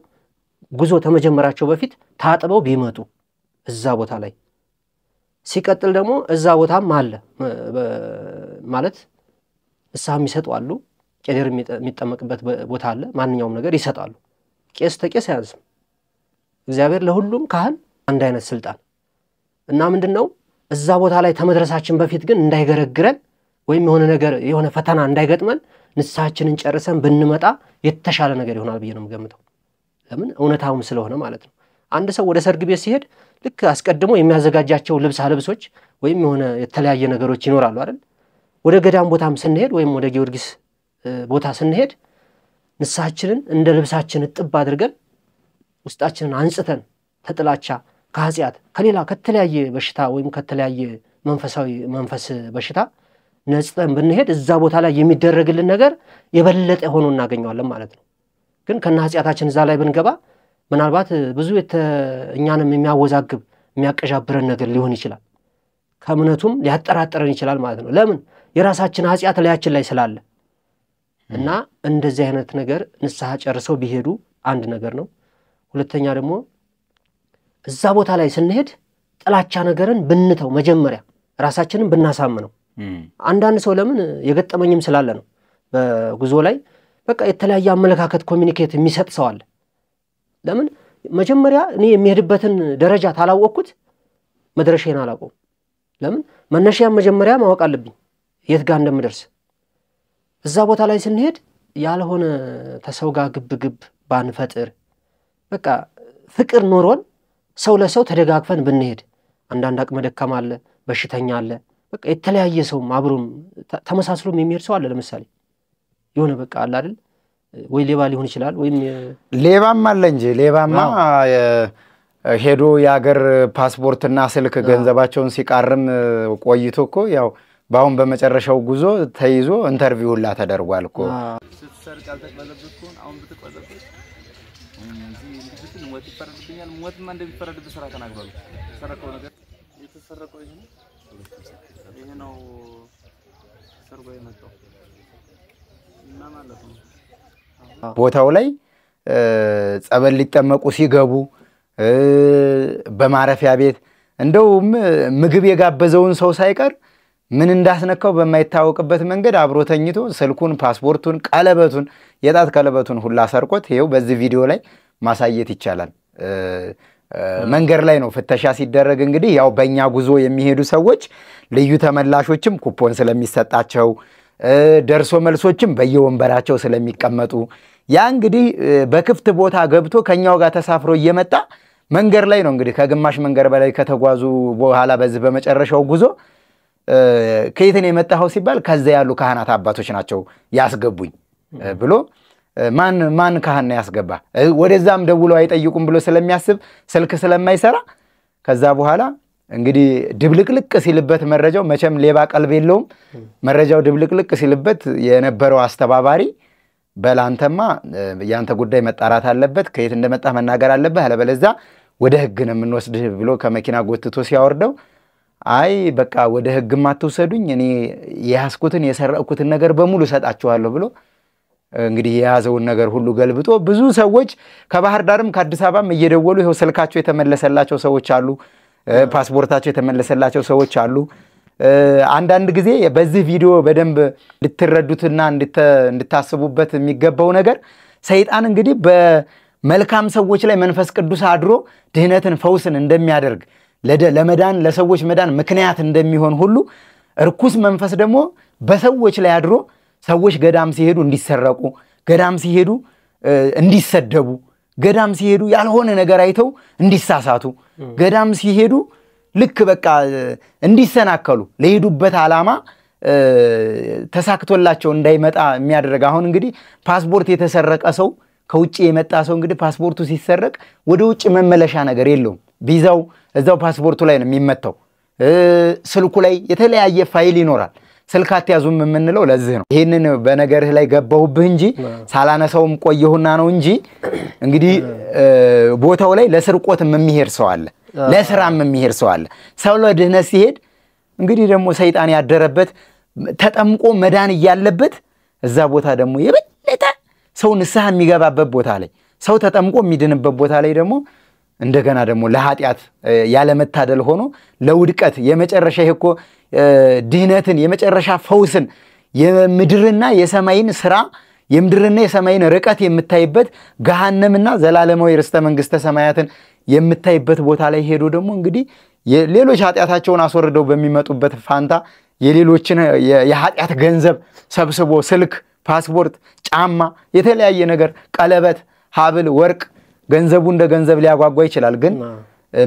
ጉዞ ተመጀመራቸው በፊት ታጥበው ቢመጡ እዛ ቦታ ላይ ሲቀጥል ደግሞ እዛ ቦታም አለ ማለት ንስሐ የሚሰጡ አሉ። ቄደር የሚጠመቅበት ቦታ አለ። ማንኛውም ነገር ይሰጣሉ። ቄስ ተቄስ ያንስም እግዚአብሔር ለሁሉም ካህን አንድ አይነት ስልጣን እና ምንድነው እዛ ቦታ ላይ ተመድረሳችን በፊት ግን እንዳይገረግረን ወይም የሆነ ፈተና እንዳይገጥመን ንስሐችንን ጨርሰን ብንመጣ የተሻለ ነገር ይሆናል ብዬ ነው የምገምተው። ለምን እውነታውም ስለሆነ ማለት ነው። አንድ ሰው ወደ ሰርግ ቤት ሲሄድ ልክ አስቀድሞ የሚያዘጋጃቸው ልብሶች ወይም የሆነ የተለያየ ነገሮች ይኖራሉ አይደል? ወደ ገዳም ቦታም ስንሄድ ወይም ወደ ጊዮርጊስ ቦታ ስንሄድ ንስሐችንን እንደ ልብሳችን ጥብ አድርገን ውስጣችንን አንጽተን ተጥላቻ ከኃጢአት ከሌላ ከተለያየ በሽታ ወይም ከተለያየ መንፈስ በሽታ ነጽተን ብንሄድ እዛ ቦታ ላይ የሚደረግልን ነገር የበለጠ ሆኖ እናገኘዋለን ማለት ነው። ግን ከና ኃጢአታችን እዛ ላይ ብንገባ ምናልባት ብዙ እኛንም የሚያወዛግብ የሚያቀዣብረን ነገር ሊሆን ይችላል። ከእምነቱም ሊያጠራጥረን ይችላል ማለት ነው። ለምን የራሳችን ኃጢአት ላያችን ላይ ስላለ እና እንደዚህ አይነት ነገር ንስሐ ጨርሰው ቢሄዱ አንድ ነገር ነው። ሁለተኛ ደግሞ እዛ ቦታ ላይ ስንሄድ ጥላቻ ነገርን ብንተው መጀመሪያ ራሳችንን ብናሳምነው አንዳንድ ሰው ለምን የገጠመኝም ስላለ ነው በጉዞ ላይ በቃ የተለያየ አመለካከት ኮሚኒኬት የሚሰጥ ሰው አለ። ለምን መጀመሪያ እኔ የሚሄድበትን ደረጃ ታላወቅኩት መድረሻዬን አላውቀውም። ለምን መነሻዬን መጀመሪያ ማወቅ አለብኝ የት ጋር እንደምደርስ። እዛ ቦታ ላይ ስንሄድ ያልሆነ ተሰው ጋር ግብ ባንፈጥር በቃ ፍቅር ኖሮን ሰው ለሰው ተደጋግፈን ብንሄድ አንዳንድ አቅመ ደካማ አለ በሽተኛ አለ በቃ የተለያየ ሰው አብሮም ተመሳስሎም የሚሄድ ሰው አለ። ለምሳሌ የሆነ በቃ አለ አይደል ወይ ሌባ ሊሆን ይችላል ወይም ሌባም አለ እንጂ ሌባማ ሄዶ ያገር ፓስፖርትና ስልክ ገንዘባቸውን ሲቃርም ቆይቶ እኮ ያው ባሁን በመጨረሻው ጉዞ ተይዞ ኢንተርቪው ሁላ ተደርጓል እኮ ስትሰርቅ አልተቀበለብኩን አሁን ብትቀበለብኩ ሞት ይፈረድብኛል። ሞትማ እንደሚፈረድብህ ስራ ተናግሯል። ሰረቀው ነገር የተሰረቀው ይሄ ነው ሰርጎ የመጣው እና ማለት ነው። ቦታው ላይ ጸበል ሊጠመቁ ሲገቡ በማረፊያ ቤት እንደውም ምግብ የጋበዘውን ሰው ሳይቀር ምን እንዳስነካው በማይታወቅበት መንገድ አብሮ ተኝቶ ስልኩን፣ ፓስፖርቱን፣ ቀለበቱን የጣት ቀለበቱን ሁላ ሰርቆት ይሄው በዚህ ቪዲዮ ላይ ማሳየት ይቻላል። መንገር ላይ ነው ፍተሻ ሲደረግ እንግዲህ ያው በእኛ ጉዞ የሚሄዱ ሰዎች ልዩ ተመላሾችም ኩፖን ስለሚሰጣቸው ደርሶ መልሶችም በየወንበራቸው ስለሚቀመጡ ያ እንግዲህ በክፍት ቦታ ገብቶ ከኛው ጋር ተሳፍሮ እየመጣ መንገር ላይ ነው እንግዲህ ከግማሽ መንገር በላይ ከተጓዙ በኋላ በዚህ በመጨረሻው ጉዞ ከየት ነው የመጣው ሲባል ከዛ ያሉ ካህናት አባቶች ናቸው ያስገቡኝ ብሎ ማን ካህን ያስገባ ወደዛም ደውለው አይጠይቁም ብሎ ስለሚያስብ ስልክ ስለማይሰራ ከዛ በኋላ እንግዲህ ድብልቅልቅ ሲልበት መረጃው መቼም ሌባ ቀልብ የለውም መረጃው ድብልቅልቅ ሲልበት የነበረው አስተባባሪ በላንተማ ያንተ ጉዳይ መጣራት አለበት ከየት እንደመጣ መናገር አለበት አለበለዚያ ወደ ህግ ነው የምንወስድህ ብሎ ከመኪና ጎትቶ ሲያወርደው አይ በቃ ወደ ህግም አትወሰዱኝ እኔ የያዝኩትን የሰረቅኩትን ነገር በሙሉ ሰጣችኋለሁ ብሎ እንግዲህ የያዘውን ነገር ሁሉ ገልብጦ ብዙ ሰዎች ከባህር ዳርም ከአዲስ አበባም እየደወሉ ይሄው ስልካቸው የተመለሰላቸው ሰዎች አሉ ፓስፖርታቸው የተመለሰላቸው ሰዎች አሉ አንዳንድ ጊዜ በዚህ ቪዲዮ በደንብ ልትረዱትና እንድታስቡበት የሚገባው ነገር ሰይጣን እንግዲህ በመልካም ሰዎች ላይ መንፈስ ቅዱስ አድሮ ድህነትን ፈውስን እንደሚያደርግ ለመዳን ለሰዎች መዳን ምክንያት እንደሚሆን ሁሉ እርኩስ መንፈስ ደግሞ በሰዎች ላይ አድሮ ሰዎች ገዳም ሲሄዱ እንዲሰረቁ ገዳም ሲሄዱ እንዲሰደቡ ገዳም ሲሄዱ ያልሆነ ነገር አይተው እንዲሳሳቱ ገዳም ሲሄዱ ልክ በቃ እንዲሰናከሉ ለሄዱበት ዓላማ ተሳክቶላቸው እንዳይመጣ የሚያደርግ አሁን እንግዲህ ፓስፖርት የተሰረቀ ሰው ከውጪ የመጣ ሰው እንግዲህ ፓስፖርቱ ሲሰረቅ ወደ ውጪ መመለሻ ነገር የለውም ቪዛው እዛው ፓስፖርቱ ላይ ነው የሚመጣው ስልኩ ላይ የተለያየ ፋይል ይኖራል ስልካት ያዙም የምንለው ለዚህ ነው ይሄንን በነገርህ ላይ ገባሁብህ እንጂ ሳላነሳውም ቆየሁና ነው እንጂ እንግዲህ ቦታው ላይ ለስርቆትም የሚሄድ ሰው አለ ለስራም የሚሄድ ሰው አለ ሰው ለድህነት ሲሄድ እንግዲህ ደግሞ ሰይጣን ያደረበት ተጠምቆ መዳን ያለበት እዛ ቦታ ደግሞ የበለጠ ሰው ንስሐ የሚገባበት ቦታ ላይ ሰው ተጠምቆ የሚድንበት ቦታ ላይ ደግሞ እንደገና ደግሞ ለኃጢያት ያለ መታደል ሆኖ ለውድቀት የመጨረሻ ይሄኮ ድህነትን የመጨረሻ ፈውስን የምድርና የሰማይን ስራ የምድርና የሰማይን ርቀት የምታይበት ገሃነምና ዘላለማዊ ርስተ መንግስተ ሰማያትን የምታይበት ቦታ ላይ ሄዶ ደግሞ እንግዲህ ሌሎች ኃጢያታቸውን አስወርደው በሚመጡበት ፋንታ የሌሎችን የኃጢያት ገንዘብ ሰብስቦ ስልክ ፓስፖርት ጫማ የተለያየ ነገር ቀለበት ሐብል ወርቅ ገንዘቡ እንደ ገንዘብ ሊያጓጓ ይችላል ግን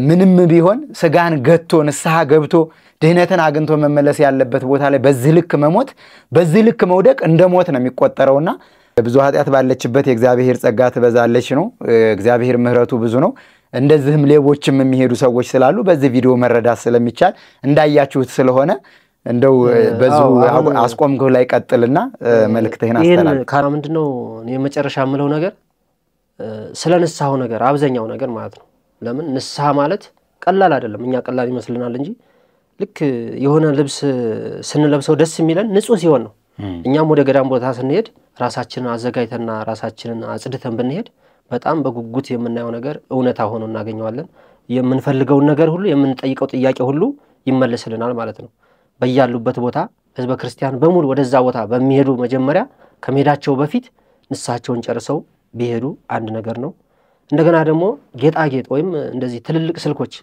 ምንም ቢሆን ስጋን ገቶ ንስሐ ገብቶ ድህነትን አግንቶ መመለስ ያለበት ቦታ ላይ በዚህ ልክ መሞት በዚህ ልክ መውደቅ እንደ ሞት ነው የሚቆጠረውና ብዙ ኃጢያት ባለችበት የእግዚአብሔር ጸጋ ትበዛለች ነው እግዚአብሔር ምህረቱ ብዙ ነው እንደዚህም ሌቦችም የሚሄዱ ሰዎች ስላሉ በዚህ ቪዲዮ መረዳት ስለሚቻል እንዳያችሁት ስለሆነ እንደው በዙ አስቆምከው ላይ ቀጥልና መልእክትህን አስተላልፍ ይሄን ካራ ምንድነው የመጨረሻ ምለው ነገር ስለ ንስሐው ነገር አብዛኛው ነገር ማለት ነው ለምን ንስሐ ማለት ቀላል አይደለም እኛ ቀላል ይመስልናል እንጂ ልክ የሆነ ልብስ ስንለብሰው ደስ የሚለን ንጹህ ሲሆን ነው እኛም ወደ ገዳም ቦታ ስንሄድ ራሳችንን አዘጋጅተና ራሳችንን አጽድተን ብንሄድ በጣም በጉጉት የምናየው ነገር እውነታ ሆኖ እናገኘዋለን የምንፈልገው ነገር ሁሉ የምንጠይቀው ጥያቄ ሁሉ ይመለስልናል ማለት ነው በያሉበት ቦታ ህዝበ ክርስቲያን በሙሉ ወደዛ ቦታ በሚሄዱ መጀመሪያ ከመሄዳቸው በፊት ንስሐቸውን ጨርሰው ቢሄዱ አንድ ነገር ነው እንደገና ደግሞ ጌጣጌጥ ወይም እንደዚህ ትልልቅ ስልኮች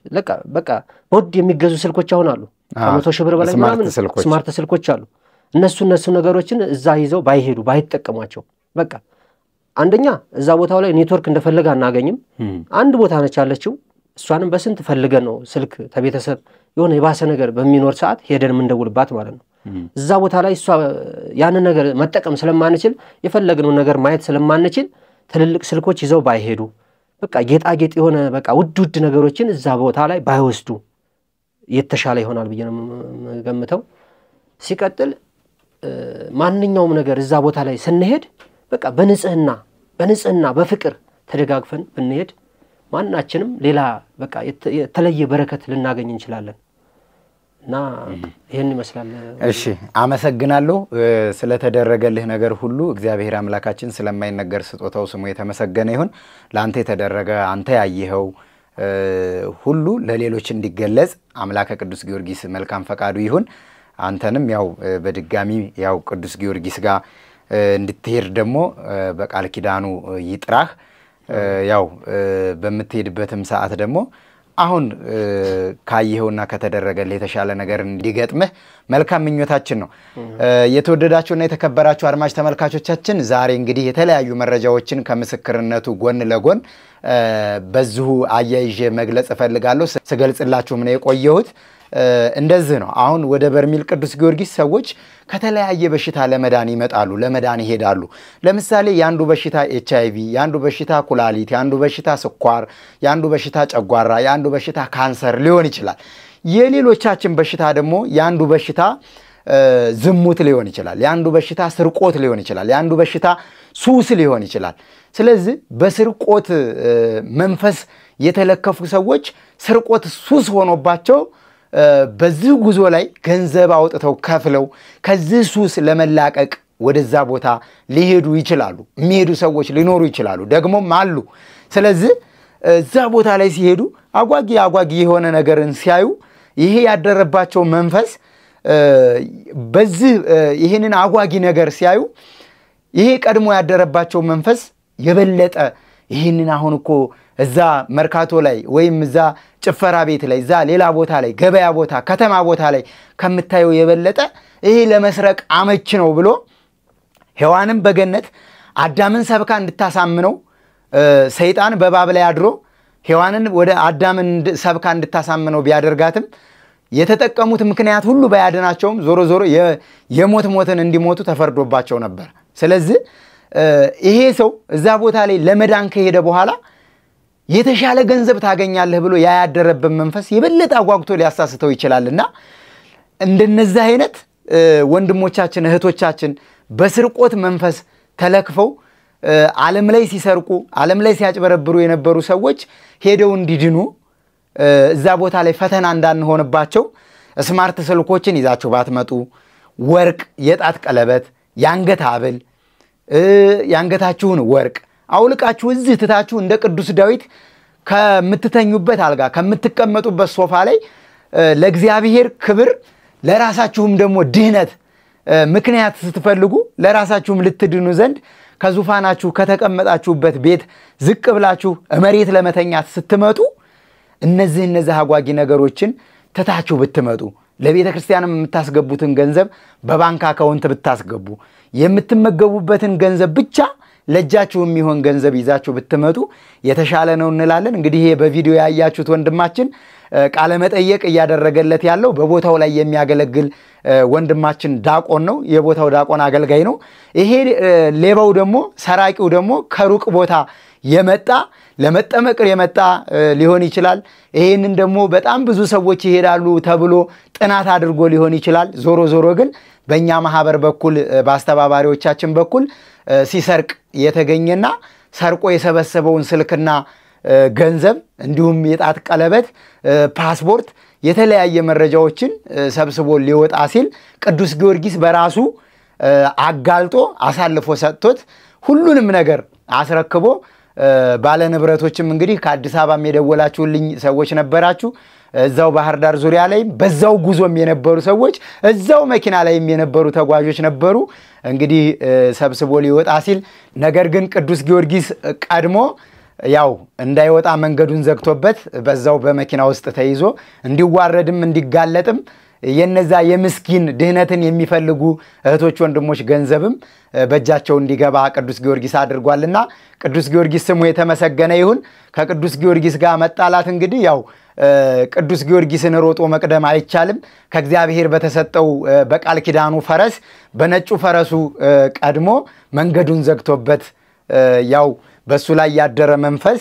በቃ ወድ የሚገዙ ስልኮች አሁን አሉ ከ100 ሺህ ብር በላይ ማለት ስማርት ስልኮች አሉ እነሱ ነገሮችን እዛ ይዘው ባይሄዱ ባይተጠቀሟቸው በቃ አንደኛ እዛ ቦታው ላይ ኔትወርክ እንደፈለገ አናገኝም አንድ ቦታ ነች ያለችው እሷንም በስንት ፈልገን ነው ስልክ ተቤተሰብ የሆነ የባሰ ነገር በሚኖር ሰዓት ሄደን ምንደውልባት ማለት ነው እዛ ቦታ ላይ እሷ ያን ነገር መጠቀም ስለማንችል የፈለግነው ነገር ማየት ስለማንችል ትልልቅ ስልኮች ይዘው ባይሄዱ በቃ ጌጣጌጥ የሆነ በቃ ውድ ነገሮችን እዛ ቦታ ላይ ባይወስዱ የተሻለ ይሆናል ብዬ ነው ገምተው ሲቀጥል ማንኛውም ነገር እዛ ቦታ ላይ ስንሄድ በቃ በንጽህና በፍቅር ተደጋግፈን ብንሄድ ማናችንም ሌላ በቃ የተለየ በረከት ልናገኝ እንችላለን እና ይሄን ይመስላል እሺ አመሰግናለሁ ስለተደረገልህ ነገር ሁሉ እግዚአብሔር አምላካችን ስለማይነገር ስጦታው ስሙ የተመሰገነ ይሁን ላንተ የተደረገ አንተ ያየኸው ሁሉ ለሌሎች እንዲገለጽ አምላከ ቅዱስ ጊዮርጊስ መልካም ፈቃዱ ይሁን። አንተንም ያው በድጋሚ ያው ቅዱስ ጊዮርጊስ ጋር እንድትሄድ ደግሞ በቃል ኪዳኑ ይጥራህ። ያው በምትሄድበትም ሰዓት ደግሞ አሁን ካየኸውና ከተደረገልህ የተሻለ ነገር እንዲገጥምህ መልካም ምኞታችን ነው። የተወደዳችሁና የተከበራችሁ አድማጭ ተመልካቾቻችን ዛሬ እንግዲህ የተለያዩ መረጃዎችን ከምስክርነቱ ጎን ለጎን በዚሁ አያይዤ መግለጽ እፈልጋለሁ። ስገልጽላችሁም ነው የቆየሁት። እንደዚህ ነው። አሁን ወደ በርሜል ቅዱስ ጊዮርጊስ ሰዎች ከተለያየ በሽታ ለመዳን ይመጣሉ፣ ለመዳን ይሄዳሉ። ለምሳሌ ያንዱ በሽታ HIV፣ ያንዱ በሽታ ኩላሊት፣ ያንዱ በሽታ ስኳር፣ ያንዱ በሽታ ጨጓራ፣ ያንዱ በሽታ ካንሰር ሊሆን ይችላል። የሌሎቻችን በሽታ ደግሞ ያንዱ በሽታ ዝሙት ሊሆን ይችላል፣ ያንዱ በሽታ ስርቆት ሊሆን ይችላል፣ ያንዱ በሽታ ሱስ ሊሆን ይችላል። ስለዚህ በስርቆት መንፈስ የተለከፉ ሰዎች ስርቆት ሱስ ሆኖባቸው በዚህ ጉዞ ላይ ገንዘብ አውጥተው ከፍለው ከዚህ ሱስ ለመላቀቅ ወደዛ ቦታ ሊሄዱ ይችላሉ። የሚሄዱ ሰዎች ሊኖሩ ይችላሉ፣ ደግሞም አሉ። ስለዚህ እዛ ቦታ ላይ ሲሄዱ አጓጊ የሆነ ነገርን ሲያዩ ይሄ ያደረባቸው መንፈስ በዚህ ይሄንን አጓጊ ነገር ሲያዩ ይሄ ቀድሞ ያደረባቸው መንፈስ የበለጠ ይሄንን አሁን እኮ እዛ መርካቶ ላይ ወይም እዛ ጭፈራ ቤት ላይ እዛ ሌላ ቦታ ላይ ገበያ ቦታ ከተማ ቦታ ላይ ከምታየው የበለጠ ይሄ ለመስረቅ አመች ነው ብሎ ሔዋንም በገነት አዳምን ሰብካ እንድታሳምነው ሰይጣን በእባብ ላይ አድሮ ሔዋንን ወደ አዳምን ሰብካ እንድታሳምነው ቢያደርጋትም የተጠቀሙት ምክንያት ሁሉ ባያድናቸውም ዞሮ ዞሮ የሞትን እንዲሞቱ ተፈርዶባቸው ነበር። ስለዚህ ይሄ ሰው እዛ ቦታ ላይ ለመዳን ከሄደ በኋላ የተሻለ ገንዘብ ታገኛለህ ብሎ ያያደረበት መንፈስ የበለጠ አጓግቶ ሊያሳስተው ይችላልና እንደነዚህ አይነት ወንድሞቻችን እህቶቻችን በስርቆት መንፈስ ተለክፈው ዓለም ላይ ሲሰርቁ ዓለም ላይ ሲያጭበረብሩ የነበሩ ሰዎች ሄደው እንዲድኑ እዛ ቦታ ላይ ፈተና እንዳንሆንባቸው ስማርት ስልኮችን ይዛችሁ ባትመጡ ወርቅ፣ የጣት ቀለበት፣ ያንገት ሐብል፣ ያንገታችሁን ወርቅ አውልቃችሁ እዚህ ትታችሁ እንደ ቅዱስ ዳዊት ከምትተኙበት አልጋ ከምትቀመጡበት ሶፋ ላይ ለእግዚአብሔር ክብር ለራሳችሁም ደግሞ ድህነት ምክንያት ስትፈልጉ ለራሳችሁም ልትድኑ ዘንድ ከዙፋናችሁ ከተቀመጣችሁበት ቤት ዝቅ ብላችሁ መሬት ለመተኛት ስትመጡ እነዚህ አጓጊ ነገሮችን ተታችሁ ብትመጡ ለቤተ ክርስቲያንም የምታስገቡትን ገንዘብ በባንክ አካውንት ብታስገቡ የምትመገቡበትን ገንዘብ ብቻ ለጃችሁ የሚሆን ገንዘብ ይዛችሁ ብትመጡ የተሻለ ነው እንላለን። እንግዲህ ይሄ በቪዲዮ ያያችሁት ወንድማችን ቃለ መጠየቅ እያደረገለት ያለው በቦታው ላይ የሚያገለግል ወንድማችን ዳቆን ነው። የቦታው ዳቆን አገልጋይ ነው። ይሄ ሌባው ደግሞ ሰራቂው ደግሞ ከሩቅ ቦታ የመጣ ለመጠመቅ የመጣ ሊሆን ይችላል። ይሄንን ደግሞ በጣም ብዙ ሰዎች ይሄዳሉ ተብሎ ጥናት አድርጎ ሊሆን ይችላል። ዞሮ ግን በእኛ ማህበር በኩል በአስተባባሪዎቻችን በኩል ሲሰርቅ የተገኘና ሰርቆ የሰበሰበውን ስልክና ገንዘብ እንዲሁም የጣት ቀለበት፣ ፓስፖርት፣ የተለያየ መረጃዎችን ሰብስቦ ሊወጣ ሲል ቅዱስ ጊዮርጊስ በራሱ አጋልጦ አሳልፎ ሰጥቶት ሁሉንም ነገር አስረክቦ ባለ ንብረቶችም እንግዲህ ከአዲስ አበባ የደወላችሁልኝ ሰዎች ነበራችሁ። እዛው ባህር ዳር ዙሪያ ላይ በዛው ጉዞም የነበሩ ሰዎች እዛው መኪና ላይም የነበሩ ተጓዦች ነበሩ። እንግዲህ ሰብስቦ ሊወጣ ሲል ነገር ግን ቅዱስ ጊዮርጊስ ቀድሞ ያው እንዳይወጣ መንገዱን ዘግቶበት በዛው በመኪና ውስጥ ተይዞ እንዲዋረድም እንዲጋለጥም የነዛ የምስኪን ድህነትን የሚፈልጉ እህቶች ወንድሞች ገንዘብም በእጃቸው እንዲገባ ቅዱስ ጊዮርጊስ አድርጓልና ቅዱስ ጊዮርጊስ ስሙ የተመሰገነ ይሁን። ከቅዱስ ጊዮርጊስ ጋር መጣላት እንግዲህ ያው ቅዱስ ጊዮርጊስን ሮጦ መቅደም አይቻልም። ከእግዚአብሔር በተሰጠው በቃል ኪዳኑ ፈረስ በነጩ ፈረሱ ቀድሞ መንገዱን ዘግቶበት ያው በሱ ላይ ያደረ መንፈስ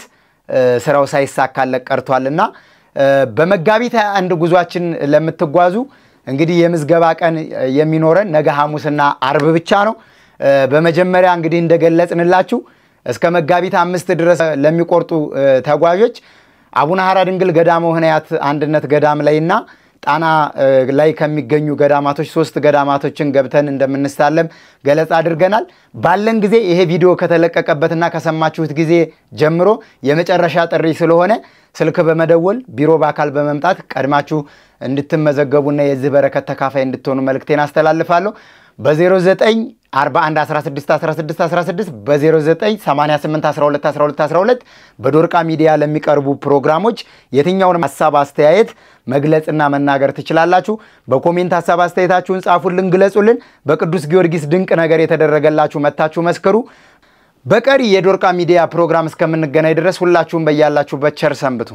ስራው ሳይሳካለት ቀርቷልና በመጋቢት አንድ ጉዟችን ለምትጓዙ እንግዲህ የምዝገባ ቀን የሚኖረን ነገ ሐሙስና አርብ ብቻ ነው። በመጀመሪያ እንግዲህ እንደገለጽንላችሁ እስከ መጋቢት 5 ድረስ ለሚቆርጡ ተጓዦች አቡነ ሐራ ድንግል ገዳመ ወህነያት አንድነት ገዳም ላይና ጣና ላይ ከሚገኙ ገዳማቶች 3 ገዳማቶችን ገብተን እንደምንሳለም ገለጻ አድርገናል። ባለን ጊዜ ይሄ ቪዲዮ ከተለቀቀበትና ከሰማችሁት ጊዜ ጀምሮ የመጨረሻ ጥሪ ስለሆነ ስልክ በመደወል ቢሮ በአካል በመምጣት ቀድማችሁ እንድትመዘገቡና የዚህ በረከት ተካፋይ እንድትሆኑ መልእክቴን አስተላልፋለሁ። በ0941161616 በ0988121212 በዶርቃ ሚዲያ ለሚቀርቡ ፕሮግራሞች የትኛውን ሐሳብ አስተያየት መግለጽና መናገር ትችላላችሁ። በኮሜንት ሐሳብ አስተያየታችሁን ጻፉልን፣ ግለጹልን። በቅዱስ ጊዮርጊስ ድንቅ ነገር የተደረገላችሁ መታችሁ መስክሩ። በቀሪ የዶርቃ ሚዲያ ፕሮግራም እስከምንገናኝ ድረስ ሁላችሁም በያላችሁበት ቸር ሰንብቱ።